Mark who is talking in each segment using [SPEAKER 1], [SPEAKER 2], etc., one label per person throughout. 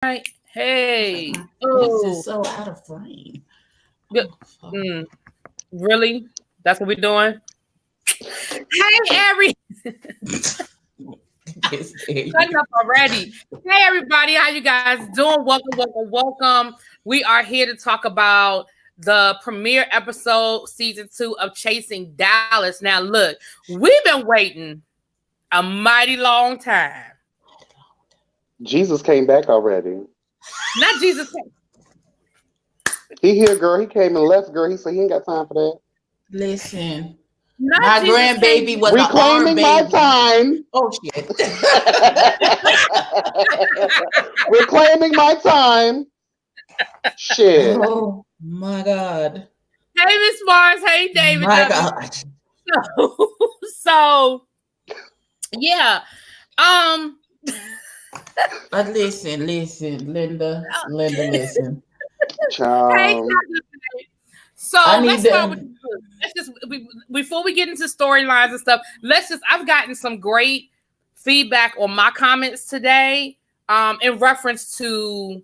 [SPEAKER 1] Right. Hey.
[SPEAKER 2] This is
[SPEAKER 1] Oh,
[SPEAKER 2] so out of frame.
[SPEAKER 1] good.
[SPEAKER 2] Oh, fuck.
[SPEAKER 1] Really? That's what we're doing? Hey,
[SPEAKER 2] This day.
[SPEAKER 1] Cutting up already. Hey, everybody. How you guys doing? Welcome. We are here to talk about the premiere episode, season 2 of Chasing Dallas. Now, look, we've been waiting a mighty long time.
[SPEAKER 3] Jesus came back already.
[SPEAKER 1] Not Jesus.
[SPEAKER 3] He here, girl. He came and left, girl. He said he ain't got time for that.
[SPEAKER 2] Listen,
[SPEAKER 1] Not
[SPEAKER 2] my
[SPEAKER 1] Jesus came.
[SPEAKER 2] grandbaby was an arm
[SPEAKER 3] Reclaiming my
[SPEAKER 2] baby.
[SPEAKER 3] time.
[SPEAKER 2] Oh shit.
[SPEAKER 3] Reclaiming my time. Shit.
[SPEAKER 2] Oh my god.
[SPEAKER 1] Hey, Miss Mars. Hey, David
[SPEAKER 2] My
[SPEAKER 1] W.
[SPEAKER 2] god.
[SPEAKER 1] So, yeah. Um,
[SPEAKER 2] But listen, Linda, listen.
[SPEAKER 1] hey,
[SPEAKER 3] Child.
[SPEAKER 1] so
[SPEAKER 2] I
[SPEAKER 1] let's
[SPEAKER 2] need
[SPEAKER 1] start with
[SPEAKER 2] to.
[SPEAKER 1] before we get into storylines and stuff. I've gotten some great feedback on my comments today, in reference to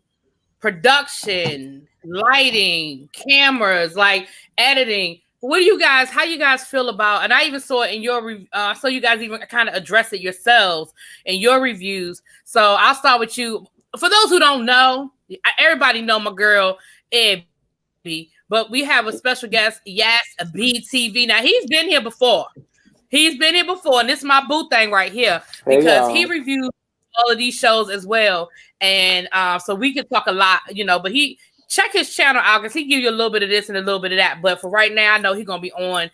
[SPEAKER 1] production, lighting, cameras, like editing. How you guys feel about, and I even saw it in your, so you guys even kind of address it yourselves in your reviews. So I'll start with you. For those who don't know, everybody know my girl, Ebby, but we have a special guest, BTV. Now, he's been here before, and this is my boo thing right here,
[SPEAKER 3] Hey,
[SPEAKER 1] because he
[SPEAKER 3] y'all.
[SPEAKER 1] reviews all of these shows as well. And so we could talk a lot, but he check his channel out because he give you a little bit of this and a little bit of that. But for right now, I know he's gonna be on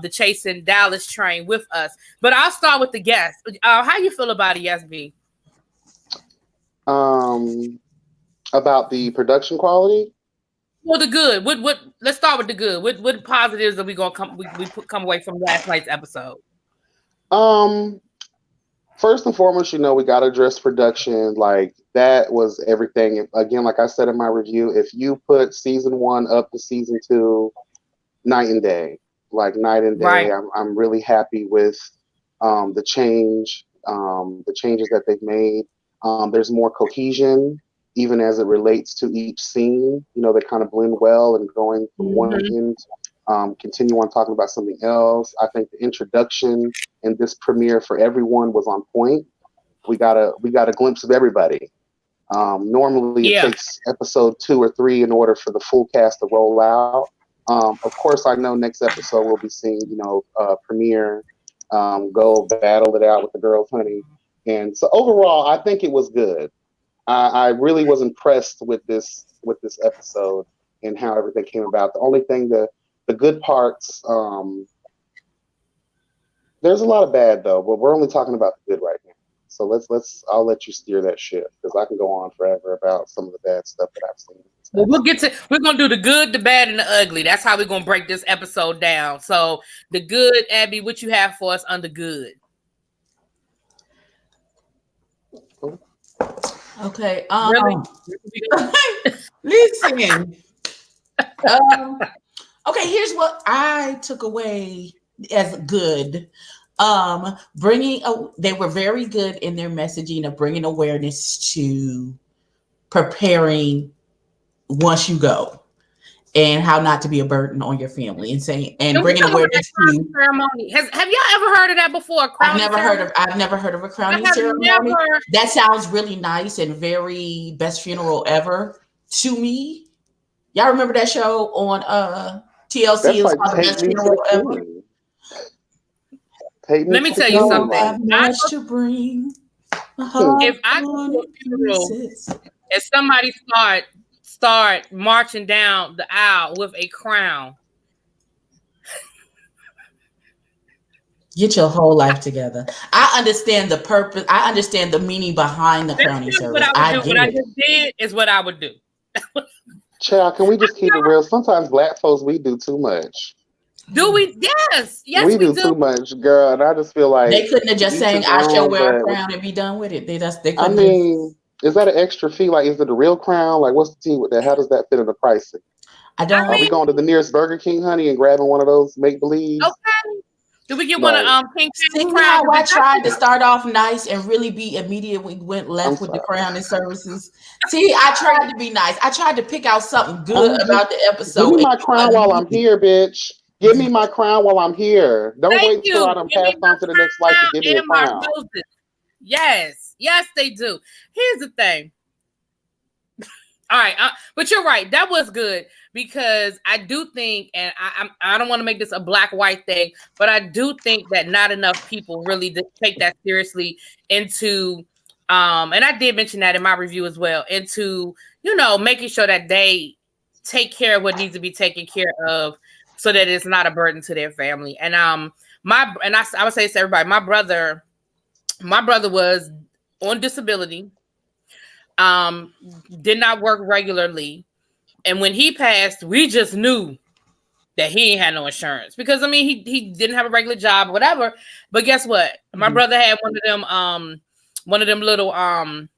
[SPEAKER 1] the Chasing Dallas train with us. But I'll start with the guest. How you feel about it, SB?
[SPEAKER 3] Um, about the production quality.
[SPEAKER 1] Well, the good. What? Let's start with the good. What positives are we gonna come away from last night's episode?
[SPEAKER 3] Um, First and foremost, we got to address production. Like that was everything. Again, like I said in my review, if you put season 1 up to season 2, night and day, like night and
[SPEAKER 1] Right.
[SPEAKER 3] day. I'm really happy with the changes that they've made. There's more cohesion, even as it relates to each scene. They kind of blend well and going from one
[SPEAKER 1] Mm-hmm.
[SPEAKER 3] end, continue on talking about something else. I think the introduction in this premiere for everyone was on point. We got a glimpse of everybody. Normally, it
[SPEAKER 1] Yeah.
[SPEAKER 3] takes episode 2 or 3 in order for the full cast to roll out. Of course, I know next episode we'll be seeing, Premiere go battle it out with the girls, honey. And so overall, I think it was good. I really was impressed with this episode and how everything came about. The only thing, the good parts, there's a lot of bad though, but we're only talking about the good right now. So I'll let you steer that ship because I can go on forever about some of the bad stuff that I've seen.
[SPEAKER 1] Well, we're gonna do the good, the bad, and the ugly. That's how we're gonna break this episode down. So the good, Abby, what you have for us under good?
[SPEAKER 2] Okay.
[SPEAKER 1] Really?
[SPEAKER 2] Listen. Okay, here's what I took away as good. They were very good in their messaging of bringing awareness to preparing once you go and how not to be a burden on your family and saying and
[SPEAKER 1] Can we
[SPEAKER 2] bringing
[SPEAKER 1] talk about that
[SPEAKER 2] awareness
[SPEAKER 1] crowning
[SPEAKER 2] to.
[SPEAKER 1] ceremony? Have y'all ever heard of that before?
[SPEAKER 2] I've never heard of a crowning
[SPEAKER 1] have
[SPEAKER 2] ceremony.
[SPEAKER 1] never.
[SPEAKER 2] That sounds really nice and very best funeral ever to me. Y'all remember that show on TLC?
[SPEAKER 3] That's
[SPEAKER 2] It was
[SPEAKER 3] like
[SPEAKER 2] called the
[SPEAKER 3] take
[SPEAKER 2] best
[SPEAKER 3] me to
[SPEAKER 2] funeral
[SPEAKER 3] the
[SPEAKER 2] ever.
[SPEAKER 3] king. Take me
[SPEAKER 1] Let me
[SPEAKER 3] to
[SPEAKER 1] tell
[SPEAKER 3] the
[SPEAKER 1] you
[SPEAKER 3] king.
[SPEAKER 1] something.
[SPEAKER 2] Have
[SPEAKER 1] I
[SPEAKER 2] much to bring.
[SPEAKER 1] If I go to a funeral and somebody start marching down the aisle with a crown,
[SPEAKER 2] Get your whole life together. I understand the purpose. I understand the meaning behind the
[SPEAKER 1] that's
[SPEAKER 2] crowning
[SPEAKER 1] just what
[SPEAKER 2] service.
[SPEAKER 1] I would
[SPEAKER 2] I
[SPEAKER 1] do. What
[SPEAKER 2] get
[SPEAKER 1] I
[SPEAKER 2] it.
[SPEAKER 1] just did is what I would do.
[SPEAKER 3] Child, can we just keep it real? Sometimes black folks, we do too much.
[SPEAKER 1] Do we? Yes,
[SPEAKER 3] We
[SPEAKER 1] we
[SPEAKER 3] do
[SPEAKER 1] do.
[SPEAKER 3] too much, girl. And I just feel
[SPEAKER 2] They
[SPEAKER 3] like
[SPEAKER 2] couldn't have
[SPEAKER 3] to
[SPEAKER 2] just
[SPEAKER 3] each
[SPEAKER 2] sang
[SPEAKER 3] his
[SPEAKER 2] "I shall
[SPEAKER 3] own.
[SPEAKER 2] wear a
[SPEAKER 3] But
[SPEAKER 2] crown" and be done with it. They
[SPEAKER 3] I
[SPEAKER 2] couldn't have.
[SPEAKER 3] mean, is that an extra fee? Like, is it a real crown? Like, what's the tea with that? How does that fit in the pricing?
[SPEAKER 2] I
[SPEAKER 1] I
[SPEAKER 3] Are
[SPEAKER 2] don't.
[SPEAKER 3] we
[SPEAKER 1] mean,
[SPEAKER 3] going to the nearest Burger King, honey, and grabbing one of those make believes?
[SPEAKER 1] okay. Did we get one of King
[SPEAKER 2] See
[SPEAKER 1] Crown?
[SPEAKER 2] how I tried to start off nice and really be immediate. We went left with the
[SPEAKER 3] sorry.
[SPEAKER 2] crowning services. See, I tried to be nice. I tried to pick out something good about the episode.
[SPEAKER 3] Give me my crown while I'm here, bitch. Give me my crown while I'm here. Don't wait until I done passed on to the next life to give me a crown.
[SPEAKER 1] Yes, they do. Here's the thing. All right, but you're right. That was good because I do think, and I don't want to make this a black-white thing, but I do think that not enough people really take that seriously into, and I did mention that in my review as well, into, making sure that they take care of what needs to be taken care of so that it's not a burden to their family. And I would say this to everybody, my brother was on disability. Did not work regularly, and when he passed, we just knew that he ain't had no insurance because he didn't have a regular job or whatever. But guess what? My brother had one of them little the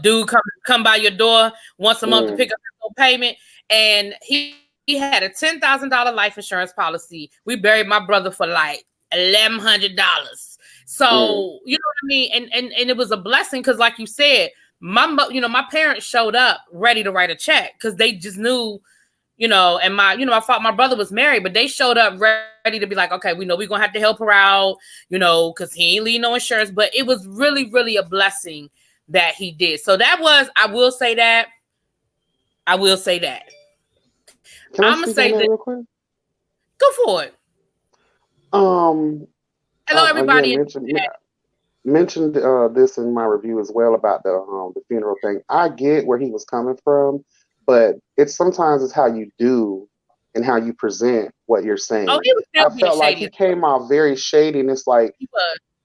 [SPEAKER 1] dude come by your door once a month to pick up his payment, and he had a $10,000 life insurance policy. We buried my brother for like $1,100. So you know what I mean, and it was a blessing because, like you said, my parents showed up ready to write a check because they just knew, and my brother was married, but they showed up ready to be like, okay, we know we're going to have to help her out, because he ain't leave no insurance, but it was really, really a blessing that he did. So that was, I will say that.
[SPEAKER 3] Can
[SPEAKER 1] I'm going to say that real quick. Go for it. Hello, everybody.
[SPEAKER 3] Mentioned this in my review as well about the funeral thing. I get where he was coming from, but sometimes it's how you do and how you present what you're saying.
[SPEAKER 1] Oh, he was still
[SPEAKER 3] I felt like he came off very shady, and it's like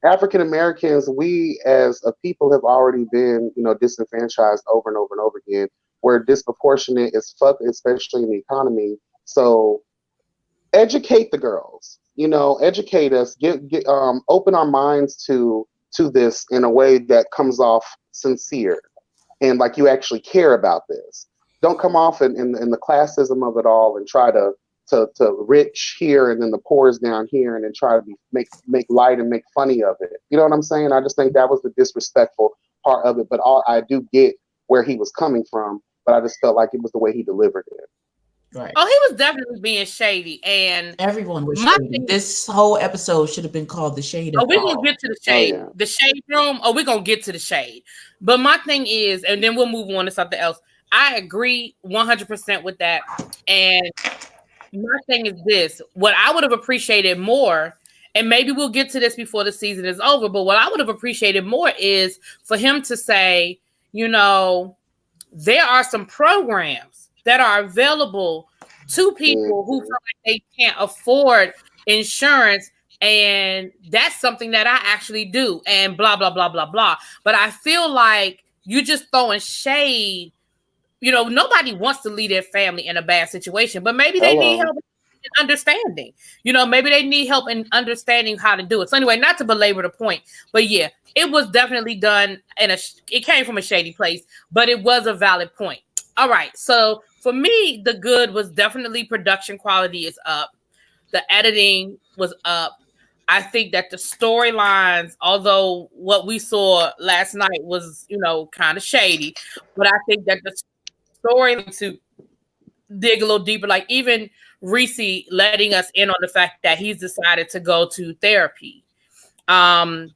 [SPEAKER 3] African Americans, we as a people have already been, disenfranchised over and over and over again. We're disproportionate as fuck, especially in the economy. So educate the girls, educate us, get open our minds to this in a way that comes off sincere and like you actually care about this. Don't come off in the classism of it all and try to rich here and then the poor is down here and then try to make light and make funny of it. You know what I'm saying? I just think that was the disrespectful part of it. But I do get where he was coming from, but I just felt like it was the way he delivered it.
[SPEAKER 2] Right.
[SPEAKER 1] Oh, he was definitely being shady, and
[SPEAKER 2] everyone was shady. This whole episode should have been called The Shade.
[SPEAKER 1] We're gonna get to the shade, the shade room. We're gonna get to the shade. But my thing is, and then we'll move on to something else. I agree 100% with that. And my thing is this: what I would have appreciated more, and maybe we'll get to this before the season is over. But what I would have appreciated more is for him to say, there are some programs that are available to people who feel like they can't afford insurance, and that's something that I actually do, and blah, blah, blah, blah, blah. But I feel like you just throwing shade. Nobody wants to leave their family in a bad situation, but maybe they need help in understanding. Maybe they need help in understanding how to do it. So anyway, not to belabor the point, but yeah, it was definitely done it came from a shady place, but it was a valid point. All right, so for me, the good was definitely production quality is up. The editing was up. I think that the storylines, although what we saw last night was, kind of shady, but I think that the story to dig a little deeper, like even Reese letting us in on the fact that he's decided to go to therapy. I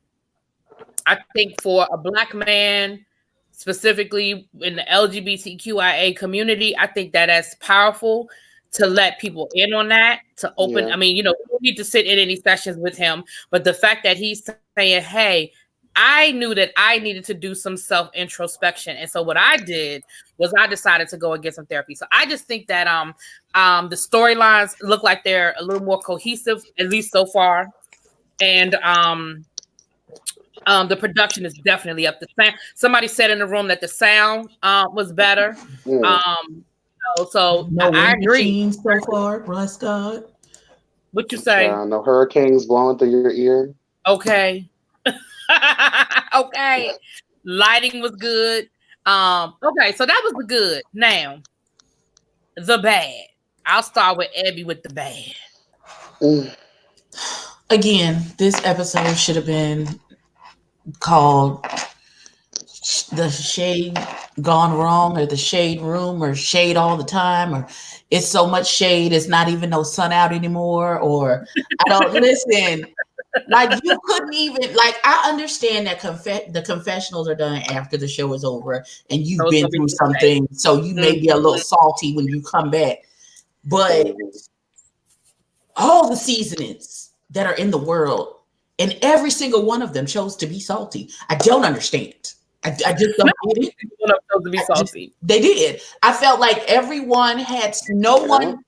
[SPEAKER 1] think for a Black man, specifically in the LGBTQIA community, I think that that's powerful to let people in on that, to open. Yeah. We don't need to sit in any sessions with him, but the fact that he's saying, hey, I knew that I needed to do some self-introspection. And so what I did was I decided to go and get some therapy. So I just think that the storylines look like they're a little more cohesive, at least so far. And the production is definitely up. Somebody said in the room that the sound was better. So I agree.
[SPEAKER 2] So far, bless God.
[SPEAKER 1] What you say?
[SPEAKER 3] No hurricanes blowing through your ear.
[SPEAKER 1] Okay. Okay. Lighting was good. Okay, so that was the good. Now, the bad. I'll start with Abby with the bad.
[SPEAKER 2] Again, this episode should have been called The Shade Gone Wrong, or The Shade Room, or Shade All the Time, or It's So Much Shade, it's not even no sun out anymore, or I don't listen. Like, you couldn't even, like, I understand that the confessionals are done after the show is over and you've
[SPEAKER 1] So it's
[SPEAKER 2] been
[SPEAKER 1] gonna be
[SPEAKER 2] through something, so you may be a little salty when you come back. But all the seasonings that are in the world, and every single one of them chose to be salty. I don't understand. I just don't get it.
[SPEAKER 1] supposed to be salty.
[SPEAKER 2] They did. I felt like everyone had, no one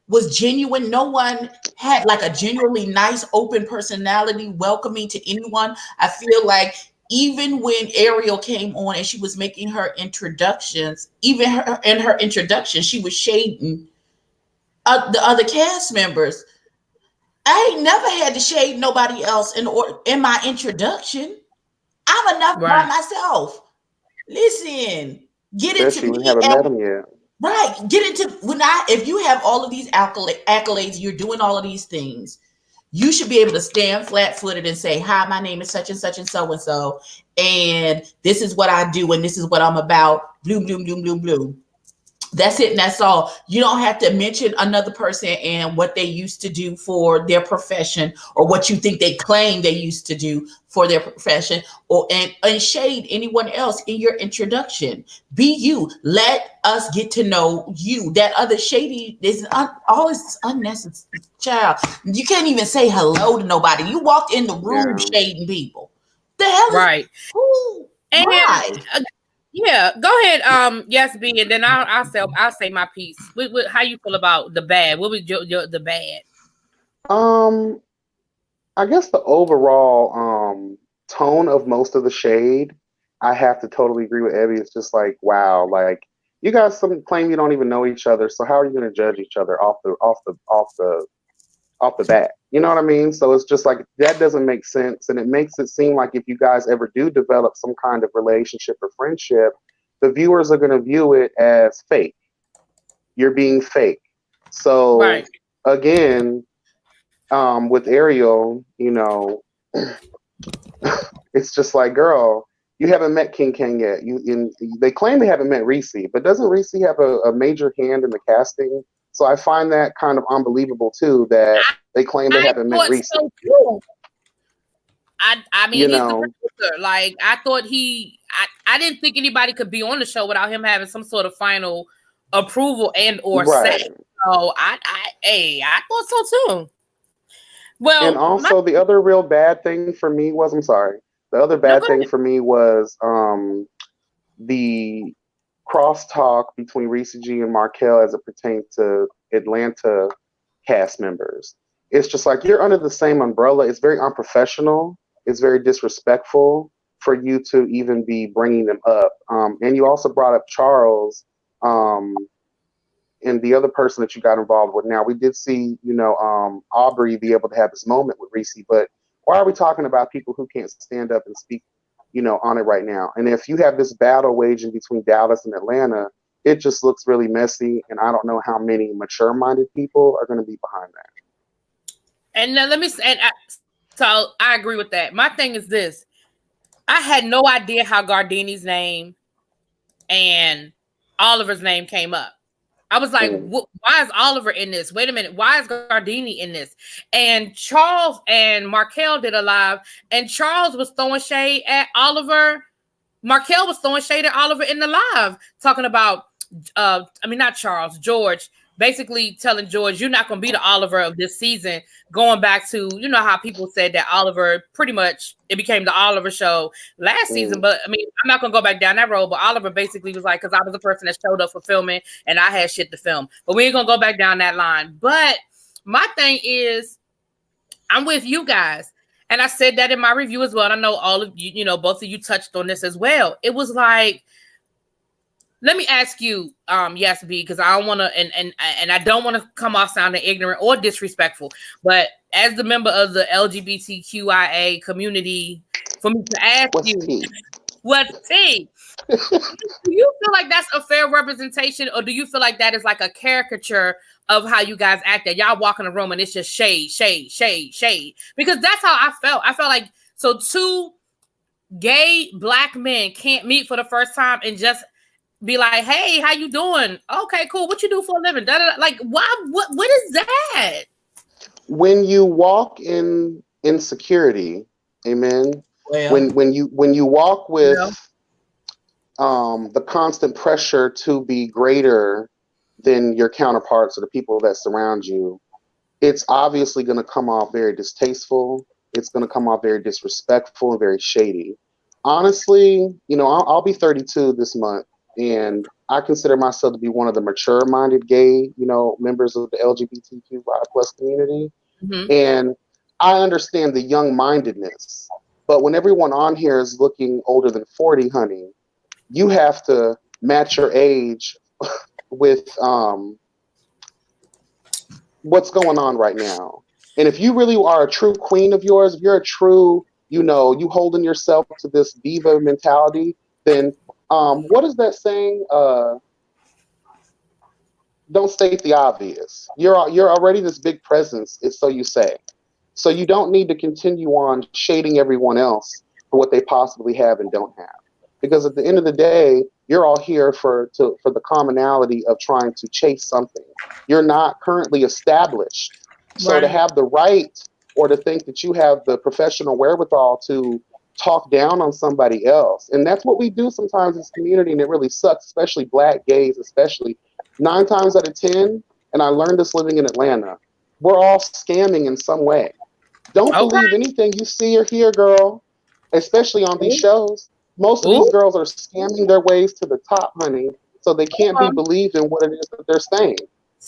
[SPEAKER 2] was genuine. No one had like a genuinely nice, open personality, welcoming to anyone. I feel like even when Ariel came on and she was making her introductions, even in her introduction, she was shading the other cast members. I ain't never had to shade nobody else in my introduction. I'm enough by myself. Listen, get
[SPEAKER 3] Especially
[SPEAKER 2] into
[SPEAKER 3] when we haven't met them yet.
[SPEAKER 2] right. Get into if you have all of these accolades, you're doing all of these things. You should be able to stand flat-footed and say, "Hi, my name is such and such and so, and this is what I do, and this is what I'm about." Bloom, bloom, bloom, bloom, bloom. That's it, and that's all. You don't have to mention another person and what they used to do for their profession, or what you think they claim they used to do for their profession, or and shade anyone else in your introduction. Be you. Let us get to know you. That other shady is always unnecessary. Child, you can't even say hello to nobody. You walked in the room shading people. The hell is
[SPEAKER 1] right?
[SPEAKER 2] Who?
[SPEAKER 1] And
[SPEAKER 2] why?
[SPEAKER 1] Yeah, go ahead. Yes, B, and then I'll say my piece. How you feel about the bad? What was the bad?
[SPEAKER 3] I guess the overall tone of most of the shade, I have to totally agree with Evie. It's just like, wow, like you guys claim you don't even know each other, so how are you going to judge each other off the bat? You know what I mean? So it's just like that doesn't make sense, and it makes it seem like if you guys ever do develop some kind of relationship or friendship, the viewers are going to view it as fake. You're being fake. So again, with Ariel, it's just like, girl, you haven't met King Kang yet. They claim they haven't met Reese, but doesn't Reese have a major hand in the casting? So I find that kind of unbelievable too, that they claim they haven't met Reese.
[SPEAKER 1] So I mean, he's the producer. Like, I thought I didn't think anybody could be on the show without him having some sort of final approval and or say. So I thought so too. Well,
[SPEAKER 3] and also the other real bad thing for me was, I'm sorry, the other bad thing for me was the crosstalk between Reese G and Markel as it pertains to Atlanta cast members. It's just like, you're under the same umbrella. It's very unprofessional. It's very disrespectful for you to even be bringing them up. And you also brought up Charles and the other person that you got involved with. Now, we did see, Aubrey be able to have this moment with Reese, but why are we talking about people who can't stand up and speak, on it right now? And if you have this battle waging between Dallas and Atlanta, it just looks really messy, and I don't know how many mature-minded people are going to be behind that.
[SPEAKER 1] And now let me say, so I agree with that. My thing is this. I had no idea how Gardini's name and Oliver's name came up. I was like, why is Oliver in this? Wait a minute. Why is Gardini in this? And Charles and Markel did a live, and Charles was throwing shade at Oliver. Markel was throwing shade at Oliver in the live, talking about, not Charles, George, basically telling George, you're not going to be the Oliver of this season, going back to, how people said that Oliver, pretty much, it became the Oliver show last season. But, I'm not going to go back down that road, but Oliver basically was like, because I was the person that showed up for filming, and I had shit to film. But we ain't going to go back down that line. But my thing is, I'm with you guys. And I said that in my review as well. And I know all of you, both of you touched on this as well. It was like, let me ask you, yes, B, because I don't want to, and I don't want to come off sounding ignorant or disrespectful, but as the member of the LGBTQIA community, for me to ask you, what's tea? Do you feel like that's a fair representation, or do you feel like that is like a caricature of how you guys act? That y'all walk in a room and it's just shade, shade, shade, shade? Because that's how I felt. I felt like so two gay Black men can't meet for the first time and just be like, "Hey, how you doing? Okay, cool. What you do for a living?" Da-da-da. Like, why? What is that?
[SPEAKER 3] When you walk in insecurity, amen.
[SPEAKER 2] Well,
[SPEAKER 3] When you walk with
[SPEAKER 1] Yeah.
[SPEAKER 3] the constant pressure to be greater than your counterparts or the people that surround you, it's obviously going to come off very distasteful. It's going to come off very disrespectful and very shady. Honestly, I'll be 32 this month, and I consider myself to be one of the mature-minded gay, members of the LGBTQI plus community.
[SPEAKER 1] Mm-hmm.
[SPEAKER 3] And I understand the young-mindedness, but when everyone on here is looking older than 40, honey, you have to match your age with what's going on right now. And if you really are a true queen of yours, if you're a true, you holding yourself to this diva mentality, then what is that saying? Don't state the obvious. You're already this big presence, it's so you say. So you don't need to continue on shading everyone else for what they possibly have and don't have. Because at the end of the day, you're all here for the commonality of trying to chase something. You're not currently established. So to
[SPEAKER 1] Right.
[SPEAKER 3] have the right or to think that you have the professional wherewithal to talk down on somebody else. And that's what we do sometimes in this community, and it really sucks, especially Black gays, especially 9 times out of 10, and I learned this living in Atlanta, we're all scamming in some way. Don't
[SPEAKER 1] Okay.
[SPEAKER 3] believe anything you see or hear, girl, especially on these shows. Most of these
[SPEAKER 1] Ooh.
[SPEAKER 3] girls are scamming their ways to the top, honey, so they can't be believed in what it is that they're saying.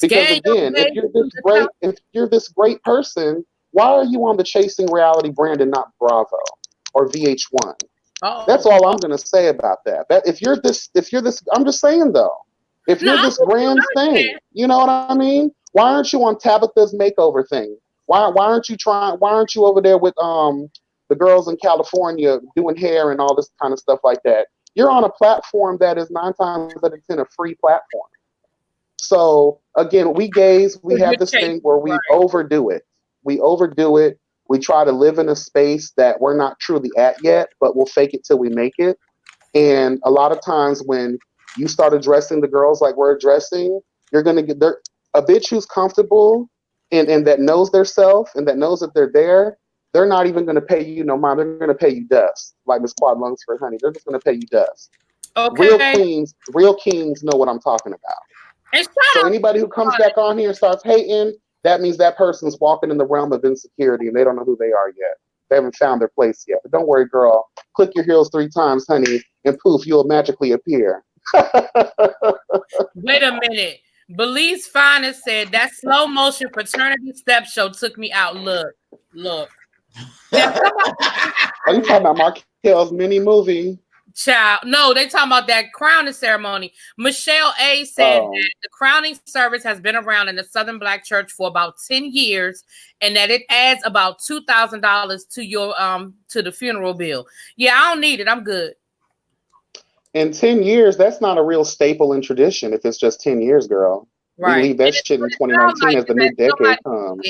[SPEAKER 3] Because
[SPEAKER 1] Scam your
[SPEAKER 3] again,
[SPEAKER 1] way to the top.
[SPEAKER 3] if you're this great person, why are you on the Chasing Reality brand and not Bravo or VH1? That's all I'm gonna say about that. That if you're this, I'm just saying though, if
[SPEAKER 1] No,
[SPEAKER 3] you're
[SPEAKER 1] I'm
[SPEAKER 3] this grand thing, you know what I mean? Why aren't you on Tabitha's makeover thing? Why aren't you trying? Why aren't you over there with the girls in California doing hair and all this kind of stuff like that? You're on a platform that is 9 times out of 10 a free platform. So again, we gays, we have this thing where we overdo it. We overdo it. We try to live in a space that we're not truly at yet, but we'll fake it till we make it. And a lot of times when you start addressing the girls like we're addressing, you're going to get there. A bitch who's comfortable and that knows their self and that knows that they're there, they're not even going to pay you no mind. They're going to pay you dust, like Miss Quad Lunsford, honey. They're just going to pay you dust.
[SPEAKER 1] Okay.
[SPEAKER 3] Real kings know what I'm talking about.
[SPEAKER 1] And
[SPEAKER 3] So anybody who comes back on here and starts hating, that means that person's walking in the realm of insecurity and they don't know who they are yet. They haven't found their place yet. But don't worry, girl. Click your heels 3 times, honey, and poof, you'll magically appear.
[SPEAKER 1] Wait a minute. Belize Finest said that slow motion paternity step show took me out. Look. Now,
[SPEAKER 3] Are you talking about Markel's mini movie?
[SPEAKER 1] Child, no, they talking about that crowning ceremony. Michelle A said that the crowning service has been around in the Southern Black Church for about 10 years, and that it adds about $2,000 to your to the funeral bill. Yeah, I don't need it. I'm good.
[SPEAKER 3] In 10 years, that's not a real staple in tradition. If it's just 10 years, girl,
[SPEAKER 1] Right.
[SPEAKER 3] We leave that shit in 2019 as the new decade comes.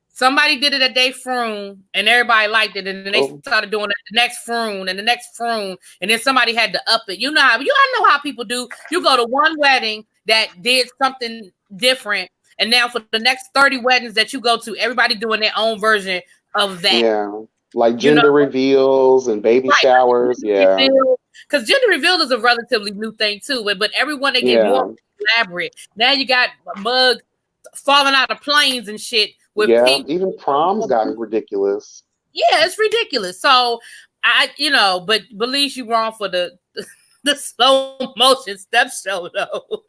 [SPEAKER 1] Somebody did it at day Froon and everybody liked it, and then they started doing it the next Froon and the next Froon, and then somebody had to up it. I know how people do. You go to one wedding that did something different, and now for the next 30 weddings that you go to, everybody doing their own version of that.
[SPEAKER 3] Yeah, like gender reveals and baby showers. Yeah,
[SPEAKER 1] because gender reveal is a relatively new thing too, but everyone they get more elaborate. Now you got mugs falling out of planes and shit. Pink.
[SPEAKER 3] Even prom's gotten ridiculous.
[SPEAKER 1] Yeah, it's ridiculous. So but believe you wrong for the slow motion step show though.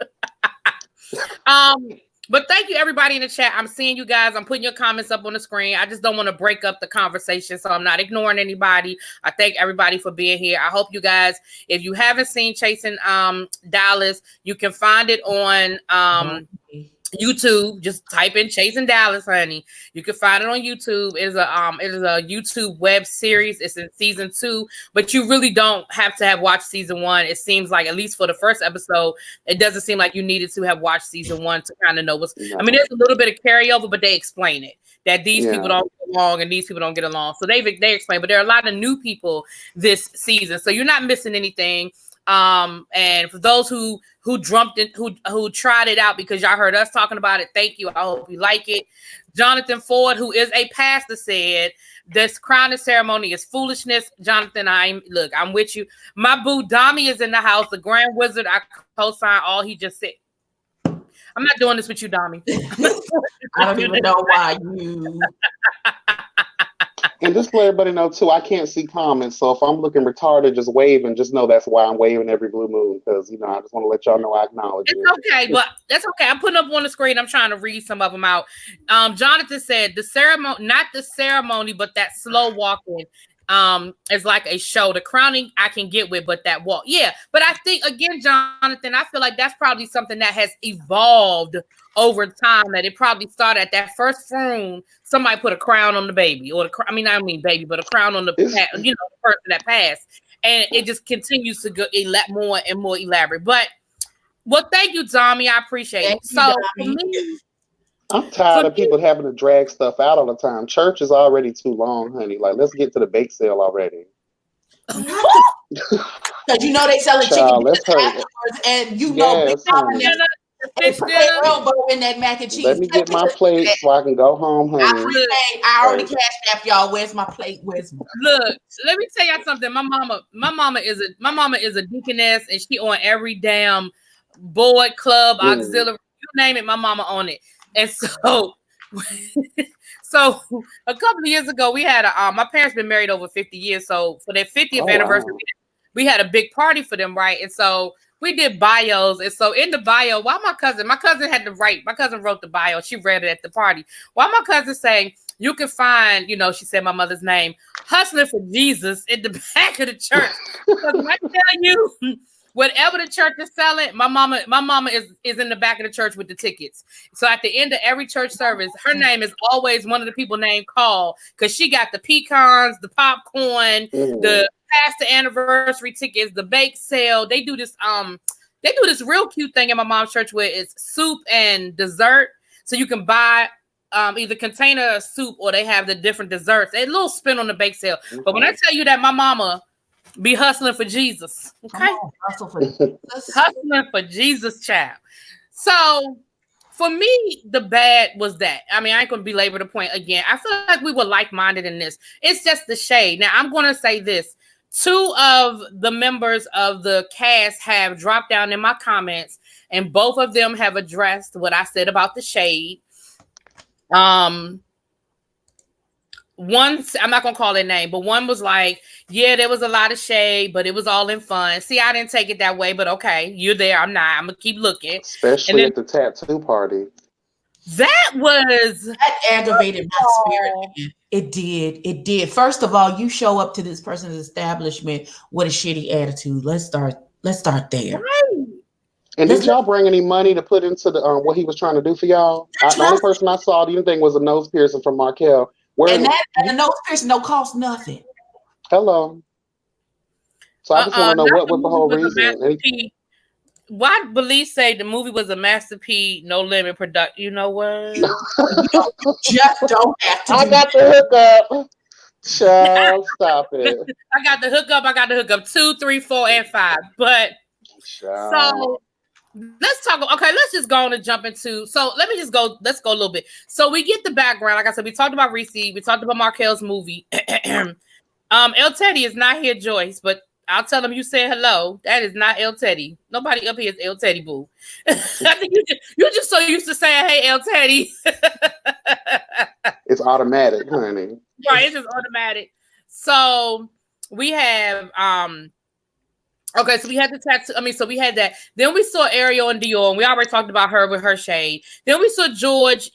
[SPEAKER 1] But thank you everybody in the chat. I'm seeing you guys. I'm putting your comments up on the screen. I just don't want to break up the conversation, so I'm not ignoring anybody. I thank everybody for being here. I hope you guys, if you haven't seen Chasing Dallas, you can find it on YouTube, just type in Chasing Dallas, honey. You can find it on YouTube. It is a YouTube web series. It's in season 2, but you really don't have to have watched season 1. It seems like, at least for the first episode, it doesn't seem like you needed to have watched season 1 to kind of know what's. I mean, there's a little bit of carryover, but they explain it that these people don't get along and these people don't get along. So they explain, but there are a lot of new people this season, so you're not missing anything. And for those who jumped in, who tried it out because y'all heard us talking about it, thank you. I hope you like it. Jonathan Ford, who is a pastor, said this crowning ceremony is foolishness. Jonathan, I'm with you. My boo Dami is in the house. The Grand Wizard, I co-sign all he just said. I'm not doing this with you, Dami.
[SPEAKER 2] I don't even know why you.
[SPEAKER 3] And just let everybody know too, I can't see comments. So if I'm looking retarded, just waving, just know that's why I'm waving every blue moon. Because I just want to let y'all know I acknowledge it.
[SPEAKER 1] It's okay, but that's okay. I'm putting up on the screen. I'm trying to read some of them out. Jonathan said the ceremony, not the ceremony, but that slow walking. Is like a show. The crowning I can get with, but that walk, yeah. But I think again, Jonathan, I feel like that's probably something that has evolved over time. That it probably started at that first room. Somebody put a crown on the baby, or I mean baby, but a crown on the the person that passed, and it just continues to go more and more elaborate. But thank you, Tommy. I appreciate it. So for me,
[SPEAKER 3] I'm tired of people having to drag stuff out all the time. Church is already too long, honey. Like, let's get to the bake sale already.
[SPEAKER 2] Because they selling chicken afterwards, and they put their elbow in that mac and cheese.
[SPEAKER 3] Let me get my plate so I can go home, honey.
[SPEAKER 2] I already cashed out, y'all. Where's my plate? Where's my
[SPEAKER 1] Look, let me tell y'all something. My mama is a deaconess, and she on every damn board, club, auxiliary, you name it, my mama on it. And so a couple of years ago, we had my parents been married over 50 years. So for their 50th anniversary, we had a big party for them, right? And so we did bios. And so in the bio, my cousin wrote the bio. She read it at the party. While my cousin saying, you can find, she said my mother's name, Hustling for Jesus in the back of the church. Because when I tell you, whatever the church is selling, my mama is in the back of the church with the tickets. So at the end of every church service, her name is always one of the people named called, because she got the pecans, the popcorn, the pastor anniversary tickets, the bake sale. They do this real cute thing in my mom's church where it's soup and dessert. So you can buy either container of soup, or they have the different desserts. A little spin on the bake sale. But when I tell you that my mama be hustling for Jesus. Okay. Hustling for Jesus, child. So for me, the bad was that. I mean, I ain't gonna belabor the point again. I feel like we were like-minded in this. It's just the shade. Now I'm gonna say this. 2 of the members of the cast have dropped down in my comments, and both of them have addressed what I said about the shade. One, I'm not gonna call their name, but one was like, yeah, there was a lot of shade, but it was all in fun. See, I didn't take it that way, but okay, you're there. I'm not. I'm gonna keep looking.
[SPEAKER 3] Especially at the tattoo party.
[SPEAKER 2] That aggravated my spirit. It did. First of all, you show up to this person's establishment with a shitty attitude. Let's start there.
[SPEAKER 1] Right.
[SPEAKER 3] And did y'all bring any money to put into the what he was trying to do for y'all? The only person I saw the only thing was a nose piercing from Markel.
[SPEAKER 2] And the nose piercing don't cost nothing.
[SPEAKER 3] Hello. So I just want to know what was the whole reason.
[SPEAKER 1] Why Belize say the movie was a masterpiece, no limit production? You know what?
[SPEAKER 2] Just don't have to.
[SPEAKER 3] I got the hookup. Child, stop it.
[SPEAKER 1] I got the hookup 2, 3, 4, and 5. But so let's talk. Okay, let's just go on and jump into. So let's go a little bit. So we get the background. Like I said, we talked about Reese. We talked about Markel's movie. El Teddy is not here, Joyce, but I'll tell him you said hello. That is not El Teddy. Nobody up here is El Teddy, boo. I think you're just so used to saying, hey, El Teddy.
[SPEAKER 3] It's automatic, honey.
[SPEAKER 1] Right, it's just automatic. So we have okay, so we had the tattoo. So we had that. Then we saw Ariel and Dior, and we already talked about her with her shade. Then we saw George,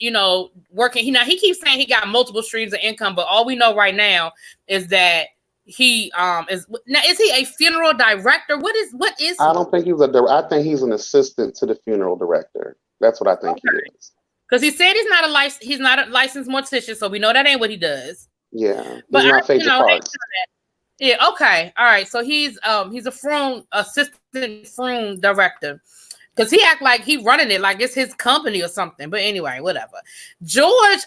[SPEAKER 1] working. He keeps saying he got multiple streams of income, but all we know right now is that he is he a funeral director? What is
[SPEAKER 3] I don't think he's I think he's an assistant to the funeral director. That's what I think he is.
[SPEAKER 1] Because he said he's not a licensed mortician, so we know that ain't what he does.
[SPEAKER 3] Yeah,
[SPEAKER 1] but
[SPEAKER 3] he's not Phaedra Parks.
[SPEAKER 1] Yeah, okay, all right. So he's a assistant Froome director. Because he act like he running it like it's his company or something. But anyway, whatever. George,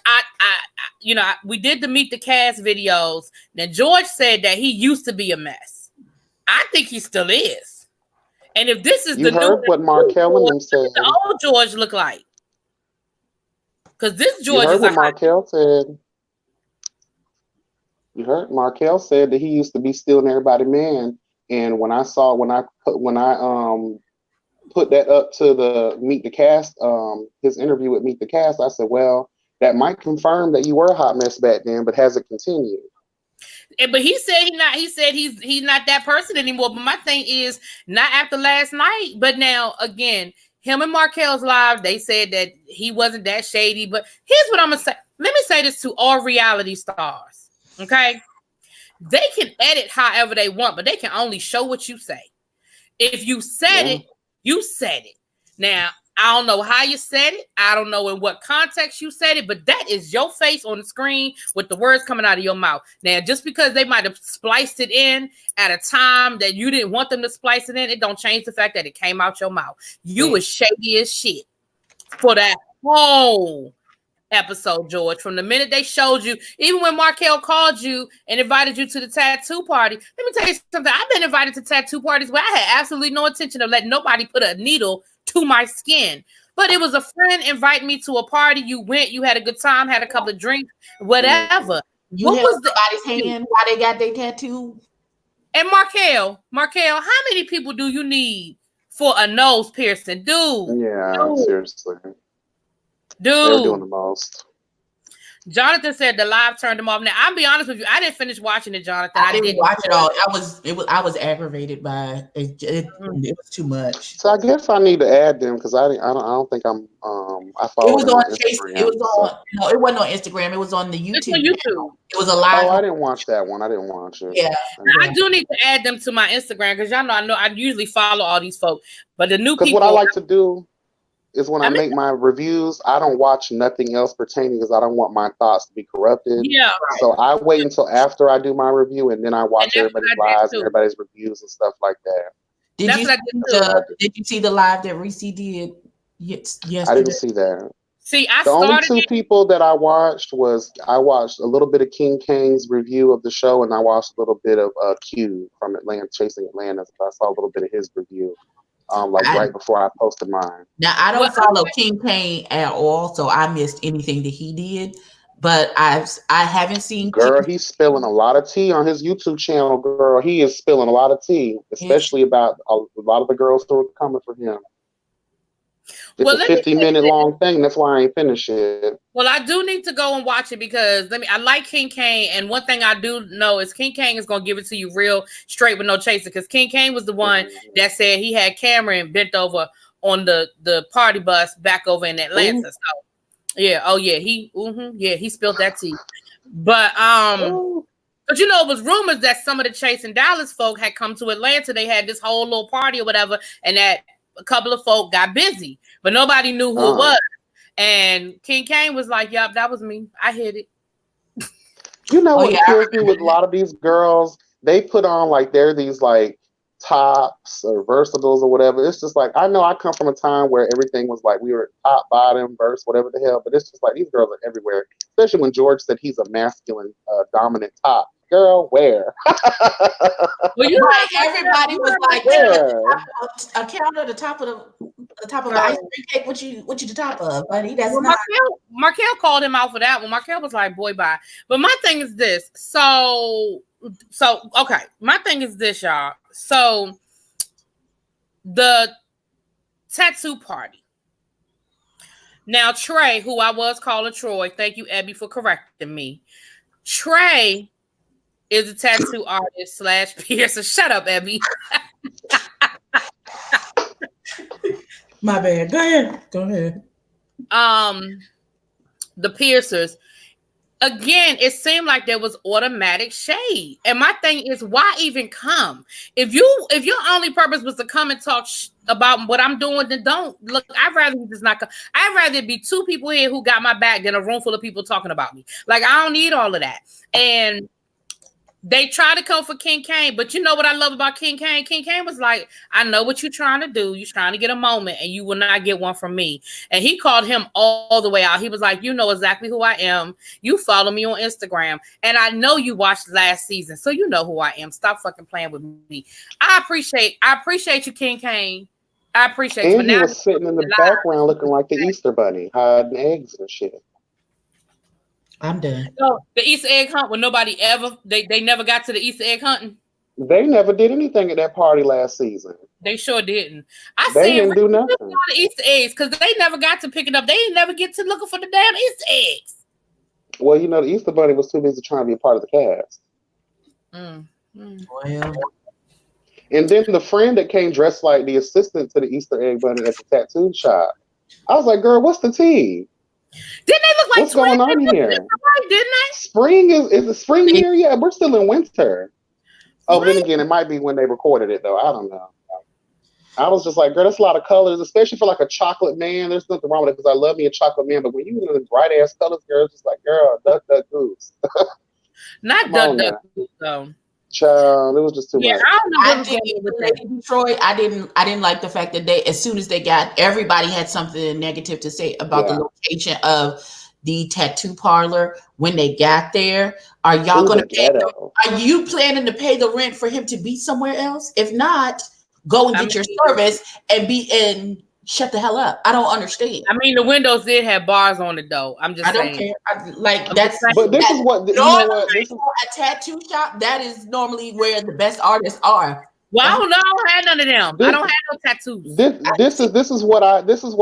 [SPEAKER 1] we did the Meet the Cast videos. Now, George said that he used to be a mess. I think he still is. And if this is
[SPEAKER 3] you heard what Markel and them said,
[SPEAKER 1] what the old George look like? Because this George
[SPEAKER 3] you heard
[SPEAKER 1] is
[SPEAKER 3] what Markel said. You heard Markel said that he used to be stealing everybody's man. And when I put that up to the Meet the Cast, his interview with Meet the Cast, I said, well, that might confirm that you were a hot mess back then, but has it continued?
[SPEAKER 1] But he said he's not that person anymore. But my thing is, not after last night. But now again, him and Markel's live, they said that he wasn't that shady. But here's what I'm gonna say. Let me say this to all reality stars. Okay. They can edit however they want, but they can only show what you say. If you said it, you said it. Now, I don't know how you said it. I don't know in what context you said it, but that is your face on the screen with the words coming out of your mouth. Now, just because they might have spliced it in at a time that you didn't want them to splice it in, it don't change the fact that it came out your mouth. You was shady as shit for that whole episode, George. From the minute they showed you, even when Markel called you and invited you to the tattoo party, let me tell you something. I've been invited to tattoo parties where I had absolutely no intention of letting nobody put a needle to my skin. But it was a friend invite me to a party. You went, you had a good time, had a couple of drinks, whatever.
[SPEAKER 2] You held somebody's hand while they got their tattoo.
[SPEAKER 1] And Markel, how many people do you need for a nose piercing? Dude.
[SPEAKER 3] Seriously.
[SPEAKER 1] Dude,
[SPEAKER 3] they're doing the most.
[SPEAKER 1] Jonathan said the live turned him off. Now, I'll be honest with you, I didn't finish watching it, Jonathan.
[SPEAKER 2] I didn't watch it all. I was aggravated by it. It was too much.
[SPEAKER 3] So I guess I need to add them because I don't think I'm. I follow.
[SPEAKER 2] It was on Instagram. It was on. No, it wasn't on Instagram. It was on the YouTube.
[SPEAKER 1] It's on YouTube.
[SPEAKER 2] It was a live.
[SPEAKER 3] Oh, I didn't watch that one. I didn't watch it.
[SPEAKER 2] Yeah,
[SPEAKER 1] I do need to add them to my Instagram because y'all know I usually follow all these folks, but the new people.
[SPEAKER 3] Because what I like to do is when I make my reviews, I don't watch nothing else pertaining because I don't want my thoughts to be corrupted.
[SPEAKER 1] Yeah.
[SPEAKER 3] So I wait until after I do my review and then I watch everybody's lives and everybody's reviews and stuff like that.
[SPEAKER 2] Did you see the live that Reese did yesterday? I
[SPEAKER 3] didn't see that.
[SPEAKER 1] See,
[SPEAKER 3] the only two people that I watched a little bit of King Kang's review of the show and I watched a little bit of Q from Chasing Atlanta. So I saw a little bit of his review. Right before I posted mine.
[SPEAKER 2] Now I don't follow King Kane at all, so I missed anything that he did. But I haven't seen.
[SPEAKER 3] Girl, he's spilling a lot of tea on his YouTube channel. Girl, he is spilling a lot of tea, especially about a lot of the girls who are coming for him. It's a 50-minute long thing. That's why I ain't finished it.
[SPEAKER 1] Well, I do need to go and watch it because I like King Kane, and one thing I do know is King Kane is gonna give it to you real straight with no chaser. Because King Kane was the one that said he had Cameron bent over on the party bus back over in Atlanta. So he spilled that tea. But but it was rumors that some of the Chasing Dallas folk had come to Atlanta. They had this whole little party or whatever, and that a couple of folk got busy, but nobody knew who it was. And King Kane was like, "Yup, that was me. I hit it."
[SPEAKER 3] You know what kills me with a lot of these girls? They put on they're these tops or versatiles or whatever. It's just I know I come from a time where everything was we were top, bottom, verse, whatever the hell. But it's just these girls are everywhere. Especially when George said he's a masculine, dominant top. Girl, where?
[SPEAKER 2] Well, everybody was a counter the top of the ice cream cake. What you the top of, buddy? That's not.
[SPEAKER 1] Markel called him out for that one. Markel was like, "Boy, bye." But my thing is this. So okay. My thing is this, y'all. So the tattoo party. Now Trey, who I was calling Troy, thank you, Abby, for correcting me. Trey is a tattoo artist / piercer. Shut up, Abby.
[SPEAKER 2] My bad. Go ahead.
[SPEAKER 1] The piercers. again, it seemed like there was automatic shade. And my thing is, why even come? If your only purpose was to come and talk about what I'm doing, then don't. Look, I'd rather you just not come. I'd rather it be two people here who got my back than a room full of people talking about me. Like, I don't need all of that. And they try to come for King Kane, but you know what I love about King Kane? King Kane was like, I know what you're trying to do. You're trying to get a moment, and you will not get one from me. And he called him all the way out. He was like, you know exactly who I am. You follow me on Instagram, and I know you watched last season, so you know who I am. Stop fucking playing with me. I appreciate you, King Kane. I appreciate you.
[SPEAKER 3] And he was sitting in the background looking like the Easter Bunny, hiding eggs and shit.
[SPEAKER 2] I'm done.
[SPEAKER 1] So the Easter egg hunt, when nobody ever, they never got to the Easter egg hunting.
[SPEAKER 3] They never did anything at that party last season.
[SPEAKER 1] They sure didn't.
[SPEAKER 3] They didn't do nothing.
[SPEAKER 1] The Easter eggs, because they never got to pick it up. They didn't never get to looking for the damn Easter eggs.
[SPEAKER 3] Well, you know, the Easter Bunny was too busy trying to be a part of the cast.
[SPEAKER 2] Well.
[SPEAKER 3] And then the friend that came dressed like the assistant to the Easter egg bunny at the tattoo shop, I was like, girl, what's the tea?
[SPEAKER 1] Didn't they look like
[SPEAKER 3] what's going on here?
[SPEAKER 1] Didn't they?
[SPEAKER 3] Spring is the spring here? Yeah, we're still in winter. Oh, then again, it might be when they recorded it though. I don't know. I was just like, girl, that's a lot of colors, especially for like a chocolate man. There's nothing wrong with it because I love me a chocolate man, but when you in the bright ass colors, girl, it's just like, girl, duck, duck, goose.
[SPEAKER 1] Not duck, duck, goose though.
[SPEAKER 3] Child, it was just too much.
[SPEAKER 2] I didn't like the fact that they, as soon as they got, everybody had something negative to say about the location of the tattoo parlor when they got there. Are y'all going to pay? Are you planning to pay the rent for him to be somewhere else? If not, go and get your service and shut the hell up. I don't understand.
[SPEAKER 1] I mean, the windows did have bars on it, though. I'm just saying.
[SPEAKER 2] I don't care. That's.
[SPEAKER 3] But this is what you know. What this is
[SPEAKER 2] a tattoo shop. That is normally where the best artists are.
[SPEAKER 1] Well, I don't have none of them. I don't have no tattoos.
[SPEAKER 3] This is what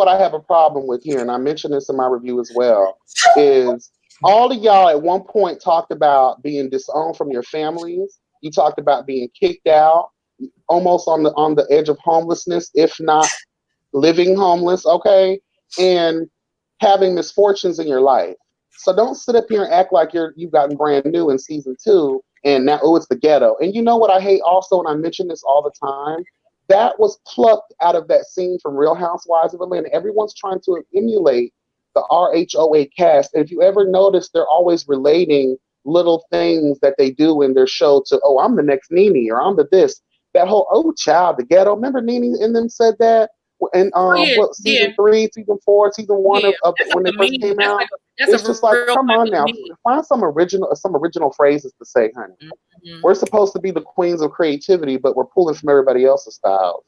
[SPEAKER 3] I have a problem with here, and I mentioned this in my review as well. Is all of y'all at one point talked about being disowned from your families. You talked about being kicked out, almost on the edge of homelessness, if not living homeless, okay, and having misfortunes in your life. So don't sit up here and act like you've gotten brand new in season 2 and now it's the ghetto. And you know what I hate also, and I mention this all the time, that was plucked out of that scene from Real Housewives of Atlanta. Everyone's trying to emulate the RHOA cast. And if you ever notice, they're always relating little things that they do in their show to, oh, I'm the next Nene, or I'm the this. That whole, oh, child, the ghetto. Remember Nene and them said that? And season 3, season 4, season 1 of when they first came out. It's just like, come on now, find some original phrases to say, honey. Mm-hmm. We're supposed to be the queens of creativity, but we're pulling from everybody else's styles.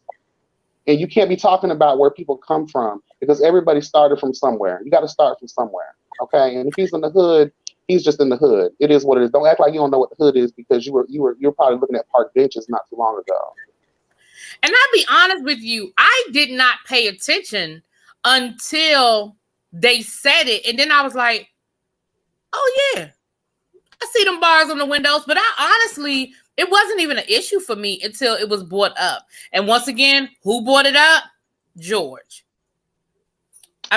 [SPEAKER 3] And you can't be talking about where people come from because everybody started from somewhere. You got to start from somewhere, okay? And if he's in the hood, he's just in the hood. It is what it is. Don't act like you don't know what the hood is because you're probably looking at park benches not too long ago.
[SPEAKER 1] And I'll be honest with you, I did not pay attention until they said it. And then I was like, oh, yeah, I see them bars on the windows. But it wasn't even an issue for me until it was brought up. And once again, who brought it up? George.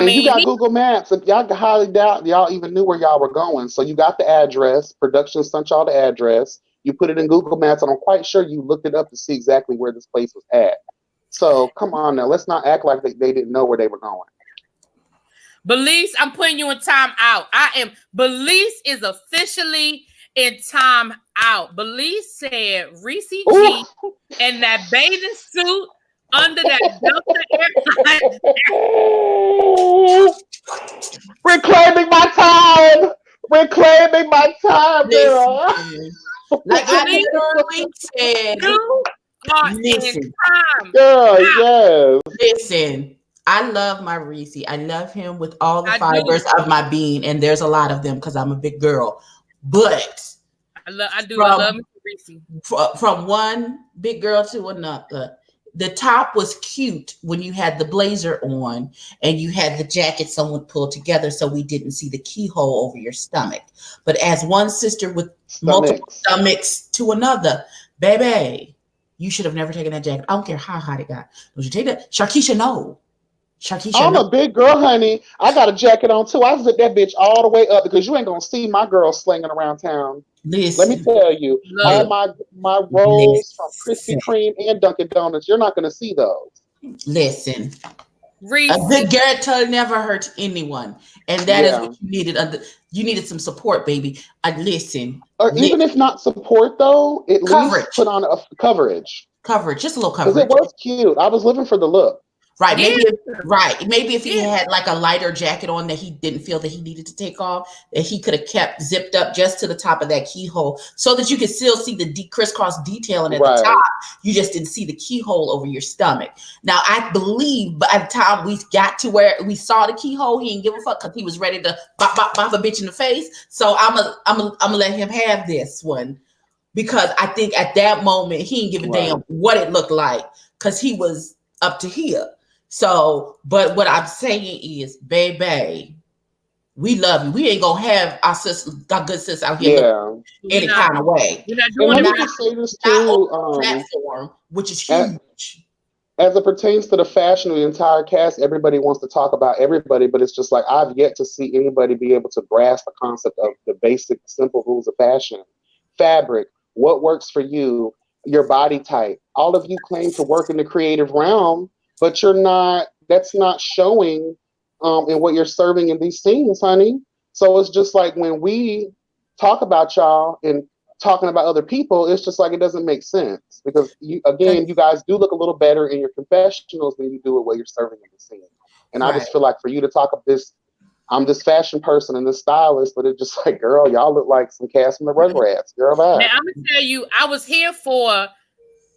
[SPEAKER 3] You got Google Maps. If y'all highly doubt y'all even knew where y'all were going. So you got the address. Production sent y'all the address. You put it in Google Maps, and I'm quite sure you looked it up to see exactly where this place was at. So come on now, let's not act like they didn't know where they were going.
[SPEAKER 1] Belize, I'm putting you in time out. Belize is officially in time out. Belize said Reese G and that bathing suit under that Delta Airlines.
[SPEAKER 3] Reclaiming my time, girl.
[SPEAKER 2] Like I literally said,
[SPEAKER 1] listen,
[SPEAKER 3] girl, yes.
[SPEAKER 2] Listen, I love my Reese. I love him with all the fibers of my being, and there's a lot of them because I'm a big girl. But
[SPEAKER 1] I love Reese.
[SPEAKER 2] From one big girl to another. The top was cute when you had the blazer on and you had the jacket someone pulled together so we didn't see the keyhole over your stomach. But as one sister with multiple stomachs to another, baby, you should have never taken that jacket. I don't care how hot it got. Don't you take that? Sharkeisha, no. Sharkeisha,
[SPEAKER 3] I'm
[SPEAKER 2] no.
[SPEAKER 3] a big girl, honey. I got a jacket on too. I zip that bitch all the way up because you ain't gonna see my girl slinging around town. Let me
[SPEAKER 2] Listen,
[SPEAKER 3] tell you, all
[SPEAKER 1] Look,
[SPEAKER 3] my rolls from Krispy
[SPEAKER 2] listen,
[SPEAKER 3] Kreme and Dunkin' Donuts, you're not gonna see those.
[SPEAKER 2] listen. A
[SPEAKER 1] Reese.
[SPEAKER 2] good guarantor never hurts anyone, and that is what
[SPEAKER 3] Yeah.
[SPEAKER 2] you needed. You needed some support, baby. Listen,
[SPEAKER 3] Or even if not support though, at least
[SPEAKER 2] coverage,
[SPEAKER 3] put on a coverage.
[SPEAKER 2] coverage, just a little
[SPEAKER 3] Because it
[SPEAKER 2] coverage.
[SPEAKER 3] was cute. I was living for the look.
[SPEAKER 2] Right.
[SPEAKER 1] Yeah,
[SPEAKER 2] Maybe if he
[SPEAKER 1] yeah.
[SPEAKER 2] had like a lighter jacket on that he didn't feel that he needed to take off, that he could have kept zipped up just to the top of that keyhole so that you could still see the crisscross detailing at the top.
[SPEAKER 3] Right.
[SPEAKER 2] You just didn't see the keyhole over your stomach. Now, I believe by the time we got to where we saw the keyhole, he didn't give a fuck because he was ready to bop a bitch in the face. So I'm gonna let him have this one because I think at that moment he didn't give a damn what it looked like because he was up to here. So, but what I'm saying is, baby, we love you. We ain't gonna have our good sis out here looking any kind of way.
[SPEAKER 1] We're not
[SPEAKER 3] And
[SPEAKER 1] doing
[SPEAKER 3] let
[SPEAKER 1] it
[SPEAKER 3] me
[SPEAKER 1] right.
[SPEAKER 3] just say this
[SPEAKER 2] Not
[SPEAKER 3] too.
[SPEAKER 2] on the platform, which is
[SPEAKER 3] As,
[SPEAKER 2] huge.
[SPEAKER 3] as it pertains to the fashion of the entire cast, everybody wants to talk about everybody, but it's just like I've yet to see anybody be able to grasp the concept of the basic, simple rules of fashion. Fabric, what works for you, your body type. All of you claim to work in the creative realm, but you're not, that's not showing in what you're serving in these scenes, honey. So it's just like when we talk about y'all and talking about other people, it's just like it doesn't make sense because you guys do look a little better in your confessionals than you do at what you're serving in the scene. And I
[SPEAKER 2] Right.
[SPEAKER 3] just feel like for you to talk of this, I'm this fashion person and this stylist, but it's just like, girl, y'all look like some cast from the Rugrats. Girl, bye.
[SPEAKER 1] Now I'm gonna tell you, I was here for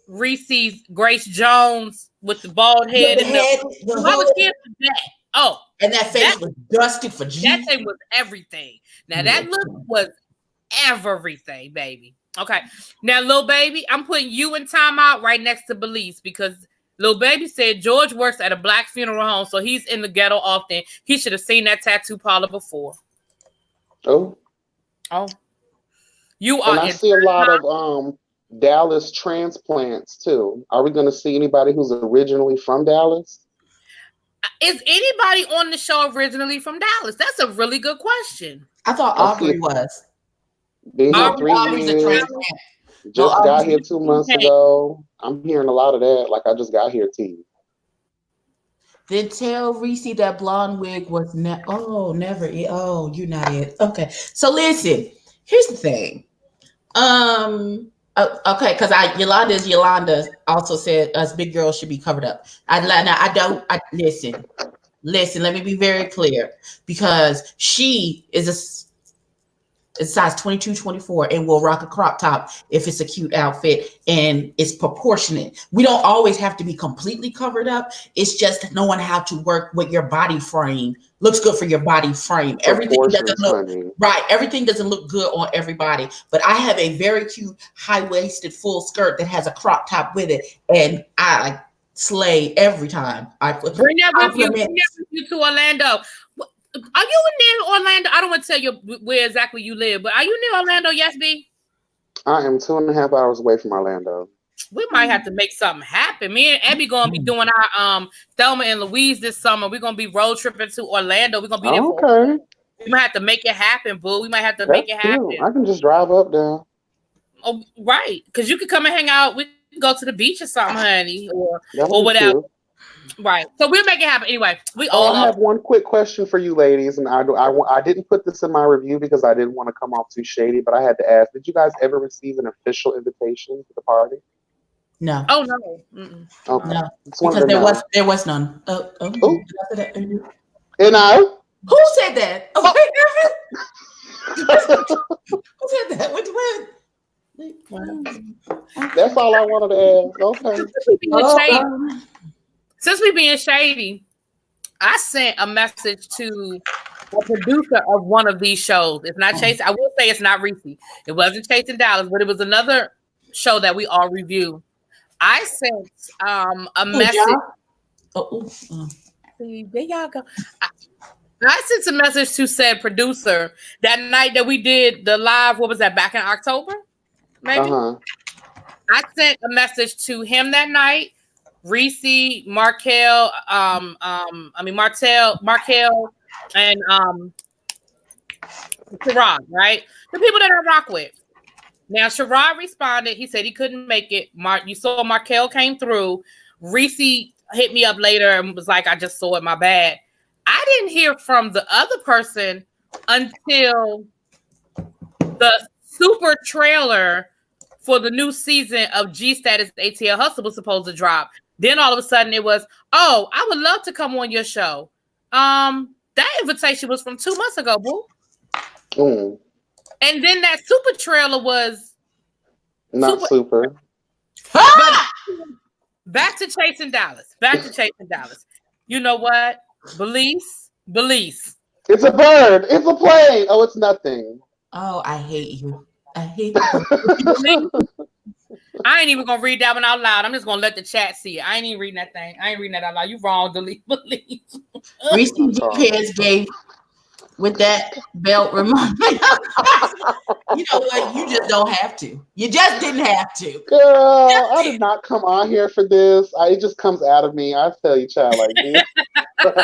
[SPEAKER 1] Reese's Grace Jones with the bald head and
[SPEAKER 2] head, the
[SPEAKER 1] I was
[SPEAKER 2] hood,
[SPEAKER 1] here for that. Oh,
[SPEAKER 2] and that face
[SPEAKER 1] that
[SPEAKER 2] was dusty for
[SPEAKER 1] that
[SPEAKER 2] Jesus.
[SPEAKER 1] thing was everything. Now that look was everything, baby. Okay. Now, little baby, I'm putting you in timeout right next to Belize because little baby said George works at a black funeral home, so he's in the ghetto often. He should have seen that tattoo parlor before.
[SPEAKER 3] Oh,
[SPEAKER 1] You
[SPEAKER 3] and
[SPEAKER 1] are
[SPEAKER 3] I
[SPEAKER 1] in
[SPEAKER 3] see a lot of Dallas transplants too. Are we going to see anybody who's originally from Dallas?
[SPEAKER 1] Is anybody on the show originally from Dallas? That's a really good question.
[SPEAKER 2] I thought Aubrey was.
[SPEAKER 3] Been here
[SPEAKER 1] Aubrey-
[SPEAKER 3] 3
[SPEAKER 2] Aubrey's a
[SPEAKER 3] years.
[SPEAKER 2] transplant.
[SPEAKER 3] Just
[SPEAKER 2] No,
[SPEAKER 3] got
[SPEAKER 2] Aubrey's
[SPEAKER 3] here 2 months ago. I'm hearing a lot of that. Like I just got here, T.
[SPEAKER 2] Then tell Reese that blonde wig was never it. Oh, you're not it. Okay. So listen, here's the thing. Okay, because Yolanda also said us big girls should be covered up. I listen. Let me be very clear because she is a size 22, 24 and will rock a crop top if it's a cute outfit and it's proportionate. We don't always have to be completely covered up. It's just knowing how to work with your body frame. Looks good for your body frame. Everything doesn't look right. Everything doesn't look good on everybody. But I have a very cute high-waisted full skirt that has a crop top with it, and I slay every time. I put
[SPEAKER 1] Bring that with you. Bring that with you to Orlando. Are you near Orlando? I don't want to tell you where exactly you live, but are you near Orlando? Yes, B?
[SPEAKER 3] I am 2.5 hours away from Orlando.
[SPEAKER 1] We might have to make something happen. Me and Abby gonna be doing our Thelma and Louise this summer. We're gonna be road tripping to Orlando. We're gonna be there for we might have to make it happen, boo. We might have to make it happen.
[SPEAKER 3] I can just drive up there.
[SPEAKER 1] Oh, right. Because you could come and hang out. We can go to the beach or something, honey, or whatever.
[SPEAKER 3] Cute.
[SPEAKER 1] Right. So we'll make it happen. Anyway,
[SPEAKER 3] I have one quick question for you ladies, and I didn't put this in my review because I didn't want to come off too shady, but I had to ask: did you guys ever receive an official invitation to the party?
[SPEAKER 2] No.
[SPEAKER 1] Oh no.
[SPEAKER 3] Okay.
[SPEAKER 2] No. Because there was none.
[SPEAKER 3] You know?
[SPEAKER 2] Who said that? Oh, who said that? What?
[SPEAKER 3] That's all I wanted to ask. Okay.
[SPEAKER 1] Since we being shady, I sent a message to a producer of one of these shows. It's not Chase. I will say it's not Reese. It wasn't Chase in Dallas, but it was another show that we all review. I sent a message. There y'all go. I sent a message to said producer that night that we did the live. What was that? Back in October, maybe. I sent a message to him that night, Reese, Markel, Markel, and Sherrod, right? The people that I rock with. Now, Sherrod responded. He said he couldn't make it. You saw Markel came through. Reese hit me up later and was like, I just saw it, my bad. I didn't hear from the other person until the super trailer for the new season of G Status ATL Hustle was supposed to drop. Then all of a sudden it was, oh, I would love to come on your show. That invitation was from 2 months ago, boo.
[SPEAKER 3] Mm.
[SPEAKER 1] And then that super trailer was
[SPEAKER 3] not super.
[SPEAKER 1] Back to Chasing Dallas. You know what? Belize.
[SPEAKER 3] It's a bird. It's a plane. Oh, it's nothing.
[SPEAKER 2] Oh, I hate you. I hate you.
[SPEAKER 1] I ain't even gonna read that one out loud. I'm just gonna let the chat see it. I ain't even reading that thing. I ain't reading that out loud. You wrong, Belize.
[SPEAKER 2] Reese G gave with that belt remind me. You know what? You just don't have to. You just didn't have to.
[SPEAKER 3] Girl, I did not come on here for this. It just comes out of me. I tell you, child, like this.
[SPEAKER 1] But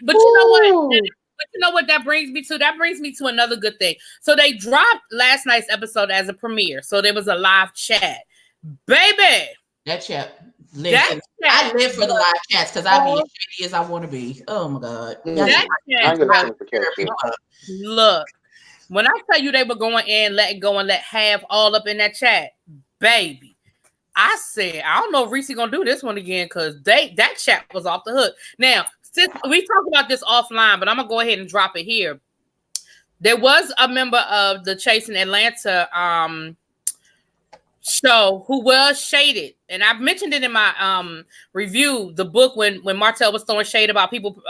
[SPEAKER 1] you know what? But you know what that brings me to? That brings me to another good thing. So they dropped last night's episode as a premiere. So there was a live chat. Baby.
[SPEAKER 2] That chat. Listen, I live for the live chats because I be as shady as I want to be. Oh my God.
[SPEAKER 1] Look, when I tell you they were going in, letting go and let have all up in that chat, baby. I said, I don't know if Reese gonna do this one again because that chat was off the hook. Now, since we talked about this offline, but I'm gonna go ahead and drop it here. There was a member of the Chasing Atlanta show who was shaded, and I've mentioned it in my review. The book when Martell was throwing shade about people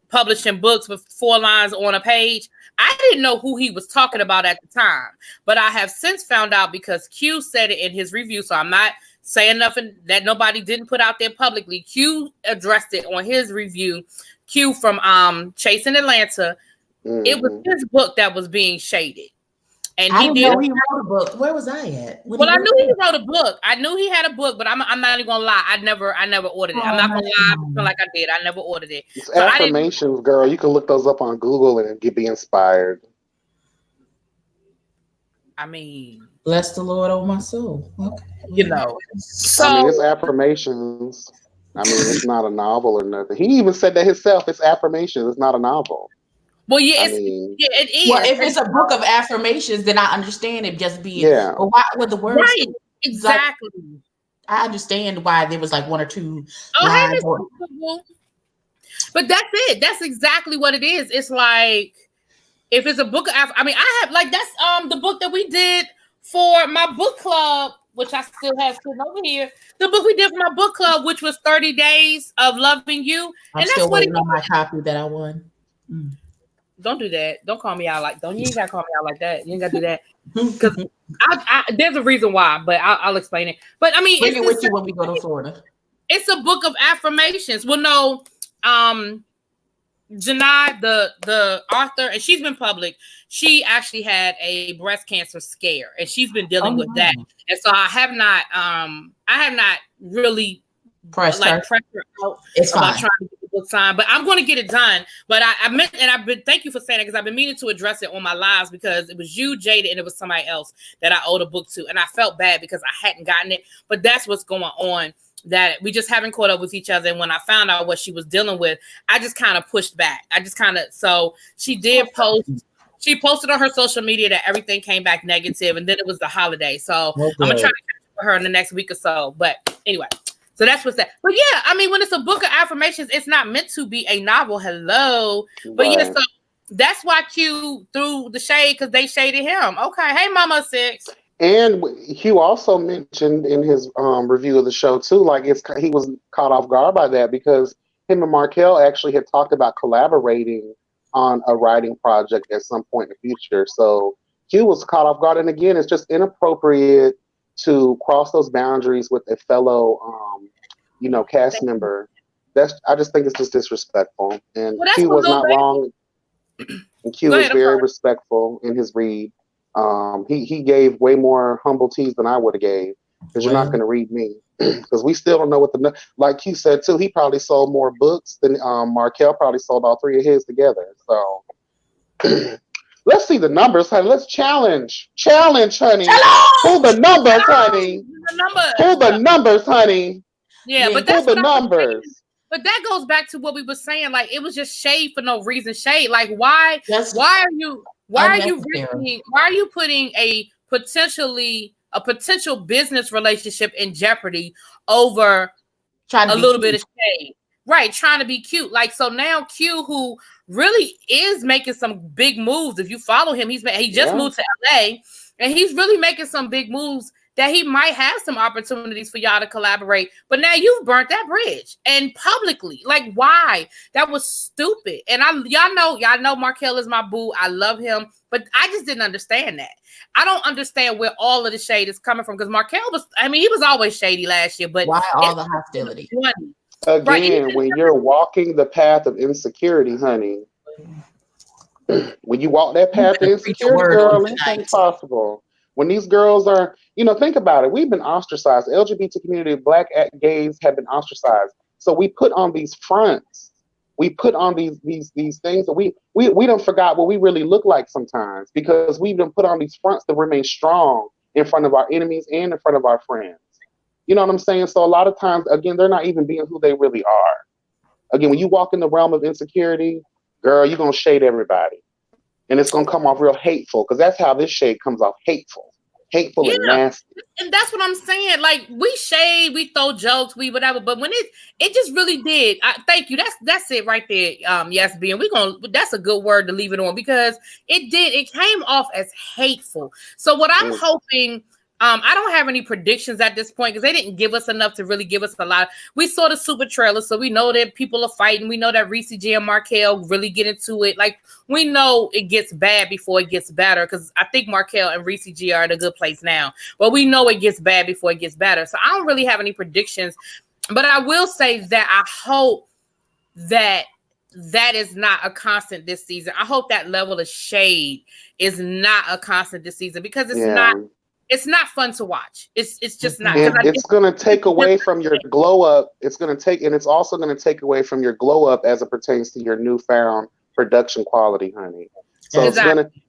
[SPEAKER 1] publishing books with 4 lines on a page. I didn't know who he was talking about at the time, but I have since found out because Q said it in his review. So I'm not saying nothing that nobody didn't put out there publicly. Q addressed it on his review. Q from Chasing Atlanta. Mm-hmm. It was his book that was being shaded. And
[SPEAKER 2] I didn't know he wrote a book. Where was I at?
[SPEAKER 1] I knew he wrote a book. I knew he had a book, but I'm not even gonna lie. I never ordered it. I'm not gonna lie. I feel like I did. I never ordered it.
[SPEAKER 3] It's affirmations, girl. You can look those up on Google and be inspired.
[SPEAKER 1] I mean,
[SPEAKER 2] bless the Lord, oh my soul. Okay.
[SPEAKER 1] You know. So
[SPEAKER 3] I mean, it's affirmations. I mean, it's not a novel or nothing. He even said that himself. It's affirmations. It's not a novel.
[SPEAKER 1] Well, yeah, it is.
[SPEAKER 2] Well, if it's a book of affirmations, then I understand it just being.
[SPEAKER 3] Yeah.
[SPEAKER 2] But why would the words?
[SPEAKER 1] Right. Exactly.
[SPEAKER 2] Like, I understand why there was like 1 or 2
[SPEAKER 1] lines. But that's it. That's exactly what it is. It's like if it's a book of I have like that's the book that we did for my book club, which I still have sitting over here. The book we did for my book club, which was 30 Days of Loving You.
[SPEAKER 2] I'm still waiting on my copy that I won. Mm.
[SPEAKER 1] Don't do that. Don't call me out like. You ain't gotta call me out like that. You ain't gotta do that because there's a reason why, but I'll explain it. But I mean,
[SPEAKER 2] bring it with you when we go to Florida.
[SPEAKER 1] It's a book of affirmations. Well, no, Janai, the author, and she's been public. She actually had a breast cancer scare, and she's been dealing with that. And so I have not really pressure out about trying to get the book signed, but I'm going to get it done. But I've been thank you for saying it because I've been meaning to address it on my lives because it was you, Jada, and it was somebody else that I owed a book to, and I felt bad because I hadn't gotten it. But that's what's going on. That we just haven't caught up with each other. And when I found out what she was dealing with, I just kind of pushed back. So she did post. She posted on her social media that everything came back negative, and then it was the holiday. So I'm gonna try to catch up with her in the next week or so. But anyway. So that's what's that. But yeah, I mean, when it's a book of affirmations, it's not meant to be a novel. Hello. But yeah, so that's why Q threw the shade because they shaded him. Okay. Hey, Mama Six.
[SPEAKER 3] And Hugh also mentioned in his review of the show too, like he was caught off guard by that because him and Markel actually had talked about collaborating on a writing project at some point in the future. So Hugh was caught off guard, and again, it's just inappropriate to cross those boundaries with a fellow, cast member. I just think it's just disrespectful. And Q was not wrong. And Q was very respectful in his read. He gave way more humble teas than I would have gave. because you're not going to read me. Because we still don't know what like you said too. He probably sold more books than Markel probably sold all three of his together. So let's see the numbers, honey. Let's challenge, honey. Pull the numbers, honey. Pull the numbers, honey.
[SPEAKER 1] Yeah, but
[SPEAKER 3] pull the numbers.
[SPEAKER 1] But that goes back to what we were saying. Like, it was just shade for no reason. Shade. Like, why are you putting a potential business relationship in jeopardy over a little bit of shade? Right, trying to be cute. Like, so now Q, who really is making some big moves. If you follow him, he just moved to LA, and he's really making some big moves that he might have some opportunities for y'all to collaborate. But now you've burnt that bridge, and publicly. Like, why? That was stupid. And y'all know Markel is my boo. I love him, but I just didn't understand that. I don't understand where all of the shade is coming from, because Markel he was always shady last year, but
[SPEAKER 2] why all the hostility?
[SPEAKER 3] Again, when you're walking the path of insecurity, honey, when you walk that path of insecurity, girl, anything's possible. When these girls are, think about it. We've been ostracized. The LGBT community, Black gays have been ostracized. So we put on these fronts. We put on these things that we don't forgot what we really look like sometimes, because we've been put on these fronts to remain strong in front of our enemies and in front of our friends. You know what I'm saying? So a lot of times, again, they're not even being who they really are. Again, when you walk in the realm of insecurity, girl, you're going to shade everybody. And it's going to come off real hateful, because that's how this shade comes off, hateful and nasty.
[SPEAKER 1] And that's what I'm saying. Like, we shade, we throw jokes, we whatever, but when it just really did. Thank you. That's it right there. Yes, Ben. That's a good word to leave it on, because it came off as hateful. So what I'm hoping, I don't have any predictions at this point, because they didn't give us enough to really give us a lot. We saw the super trailer, so we know that people are fighting. We know that Reese G and Markel really get into it. Like, we know it gets bad before it gets better, because I think Markel and Reese G are in a good place now. But we know it gets bad before it gets better. So I don't really have any predictions. But I will say that I hope that is not a constant this season. I hope that level of shade is not a constant this season, because it's not. It's not fun to watch. It's just not.
[SPEAKER 3] It's going to take away from your glow up. It's also going to take away from your glow up as it pertains to your newfound production quality, honey. So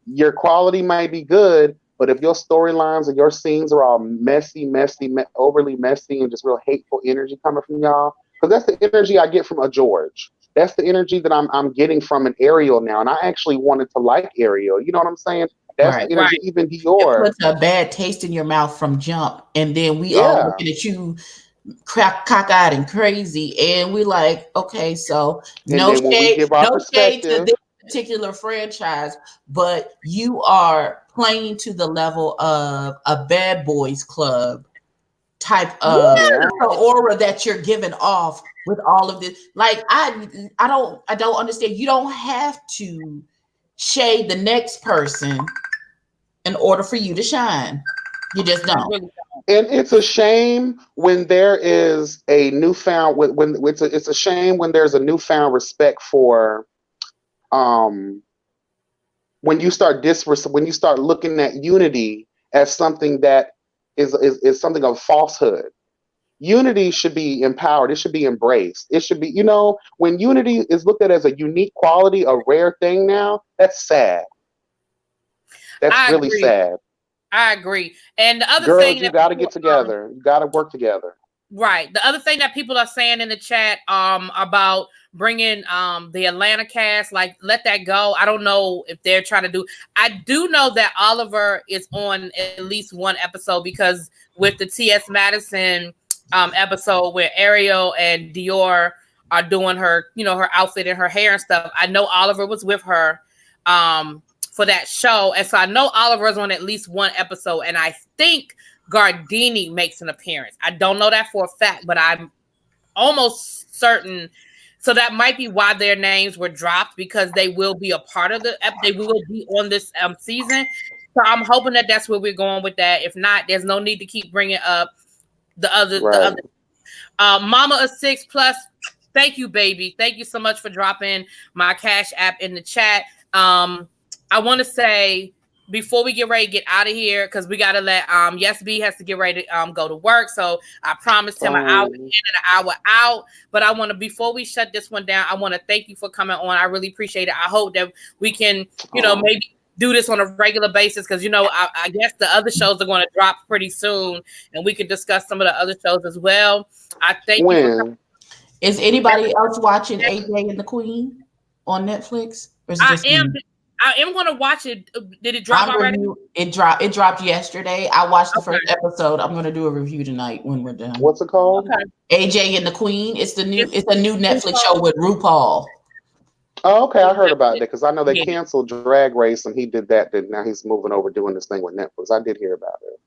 [SPEAKER 3] your quality might be good, but if your storylines and your scenes are all messy, overly messy, and just real hateful energy coming from y'all, because that's the energy I get from a George. That's the energy that I'm getting from an Ariel now, and I actually wanted to like Ariel. You know what I'm saying? That's the energy. Even Dior.
[SPEAKER 2] It puts a bad taste in your mouth from jump, and then we all looking at you cockeyed and crazy, and we like, okay, so no shade to this particular franchise, but you are playing to the level of a Bad Boys Club type of aura that you're giving off with all of this. Like, I don't understand. You don't have to shade the next person in order for you to shine. You just don't.
[SPEAKER 3] And it's a shame when there is a newfound it's a shame when there's a newfound respect for when you start looking at unity as something that is something of falsehood. Unity should be empowered. It should be embraced. It should be, when unity is looked at as a unique quality, a rare thing now, that's sad. That's really sad.
[SPEAKER 1] I agree. And the other
[SPEAKER 3] Girls,
[SPEAKER 1] thing,
[SPEAKER 3] you got to get together. You got to work together.
[SPEAKER 1] Right. The other thing that people are saying in the chat about bringing the Atlanta cast, like, let that go. I don't know if they're trying to do. I do know that Oliver is on at least one episode, because with the T.S. Madison episode where Ariel and Dior are doing her, her outfit and her hair and stuff, I know Oliver was with her for that show. And so I know Oliver is on at least one episode, and I think Gardini makes an appearance. I don't know that for a fact, but I'm almost certain. So that might be why their names were dropped, because they will be a part of they will be on this season. So I'm hoping that that's where we're going with that. If not, there's no need to keep bringing up the other. Mama of 6+. Thank you, baby. Thank you so much for dropping my Cash App in the chat. I want to say before we get ready to get out of here, because we gotta let Yes B has to get ready to go to work. So I promised him an hour in and an hour out. But I want to, before we shut this one down, I want to thank you for coming on. I really appreciate it. I hope that we can, maybe do this on a regular basis, because I guess the other shows are going to drop pretty soon, and we can discuss some of the other shows as well. I thank you for coming.
[SPEAKER 2] Is anybody else watching AJ and the Queen on Netflix? Or is it just
[SPEAKER 1] I am going to watch it. Did it drop already?
[SPEAKER 2] It dropped yesterday. I watched the first episode. I'm going to do a review tonight when we're done.
[SPEAKER 3] What's it called?
[SPEAKER 2] AJ and the Queen. It's a new Netflix show with RuPaul.
[SPEAKER 3] Oh, okay. I heard about that because I know they canceled Drag Race and he did that. Then now he's moving over doing this thing with Netflix. I did hear about it.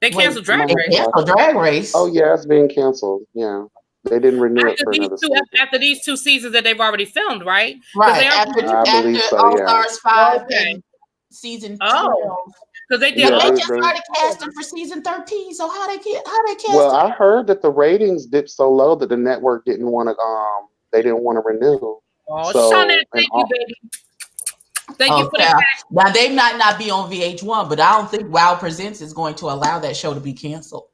[SPEAKER 1] They canceled Drag Race.
[SPEAKER 2] Canceled Drag Race.
[SPEAKER 3] Oh yeah, it's being canceled. Yeah. They didn't renew it for another season.
[SPEAKER 1] After these 2 seasons that they've already filmed, right?
[SPEAKER 2] Right. After All Stars 5 and season 12.
[SPEAKER 1] Because they did.
[SPEAKER 2] They just started casting for season 13. So how they cast?
[SPEAKER 3] Well, I heard that the ratings dipped so low that the network didn't want to. They didn't want to renew.
[SPEAKER 1] Oh, so, Shauna, thank you, baby. Thank you for that.
[SPEAKER 2] Now they might not be on VH1, but I don't think Wow Presents is going to allow that show to be canceled.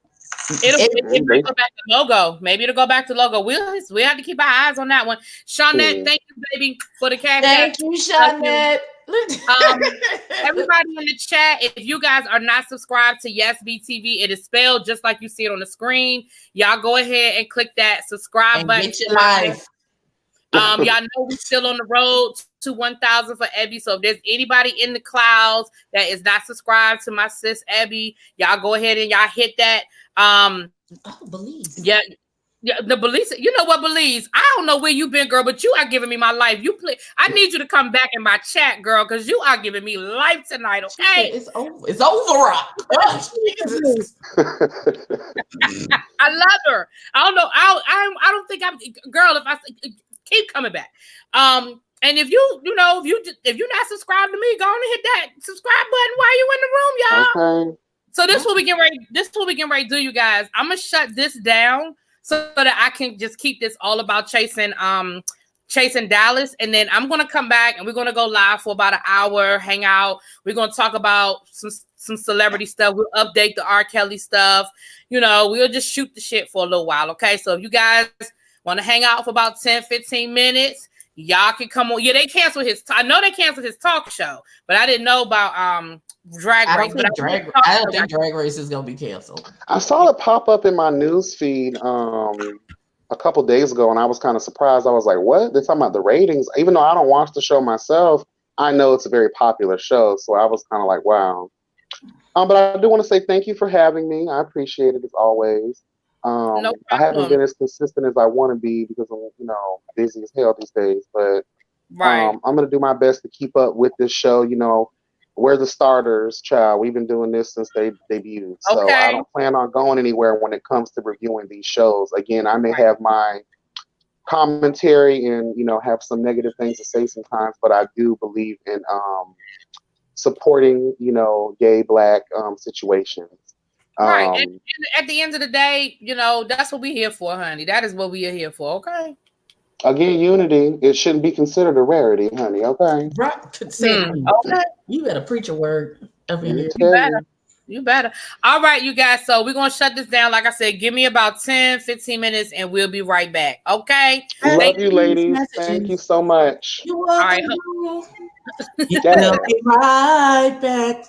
[SPEAKER 1] It might go back to Logo. Maybe it'll go back to Logo. We have to keep our eyes on that one. Shawnette, thank you, baby, for the cash.
[SPEAKER 2] Thank you, Shawnette.
[SPEAKER 1] Everybody in the chat, if you guys are not subscribed to Yes B TV, it is spelled just like you see it on the screen. Y'all go ahead and click that subscribe button.
[SPEAKER 2] Get your life.
[SPEAKER 1] Y'all know we're still on the road to 1,000 for Ebby. So if there's anybody in the clouds that is not subscribed to my sis Ebby, y'all go ahead and y'all hit that.
[SPEAKER 2] Belize.
[SPEAKER 1] Yeah, the Belize. You know what, Belize? I don't know where you been, girl, but you are giving me my life. I need you to come back in my chat, girl, because you are giving me life tonight. Okay,
[SPEAKER 2] it's over. It's over, Rock.
[SPEAKER 1] I love her. I don't know. I don't think I'm, girl. If I keep coming back, and if you're not subscribed to me, go on and hit that subscribe button while you in the room, y'all.
[SPEAKER 3] Okay.
[SPEAKER 1] So this is what we get ready. This is what we get ready to do, you guys. I'm gonna shut this down so that I can just keep this all about chasing Dallas, and then I'm gonna come back and we're gonna go live for about an hour, hang out. We're gonna talk about some celebrity stuff. We'll update the R. Kelly stuff. We'll just shoot the shit for a little while. Okay, so if you guys want to hang out for about 10-15 minutes, y'all can come on. Yeah, they canceled I know they canceled his talk show, but I didn't know about Drag Race.
[SPEAKER 2] I don't think Drag Race is gonna be canceled.
[SPEAKER 3] I saw it pop up in my news feed a couple days ago, and I was kind of surprised. I was like, "What? They're talking about the ratings?" Even though I don't watch the show myself, I know it's a very popular show, so I was kind of like, "Wow." But I do want to say thank you for having me. I appreciate it as always.
[SPEAKER 1] No
[SPEAKER 3] I haven't been as consistent as I want to be because I'm, busy as hell these days. But I'm going to do my best to keep up with this show. We're the starters, child. We've been doing this since they debuted. So I don't plan on going anywhere when it comes to reviewing these shows. Again, I may have my commentary and, have some negative things to say sometimes, but I do believe in supporting, gay, Black situations.
[SPEAKER 1] Right. And at the end of the day, that's what we're here for, honey. That is what we are here for, okay?
[SPEAKER 3] Again, unity, it shouldn't be considered a rarity, honey, okay?
[SPEAKER 2] Right.
[SPEAKER 1] Okay.
[SPEAKER 2] You better preach a word over here.
[SPEAKER 1] You better. All right, you guys. So we're going to shut this down. Like I said, give me about 10-15 minutes and we'll be right back, okay?
[SPEAKER 3] Love you, ladies. Thank you so much.
[SPEAKER 2] You're welcome.
[SPEAKER 1] All right.
[SPEAKER 2] You'll be right back.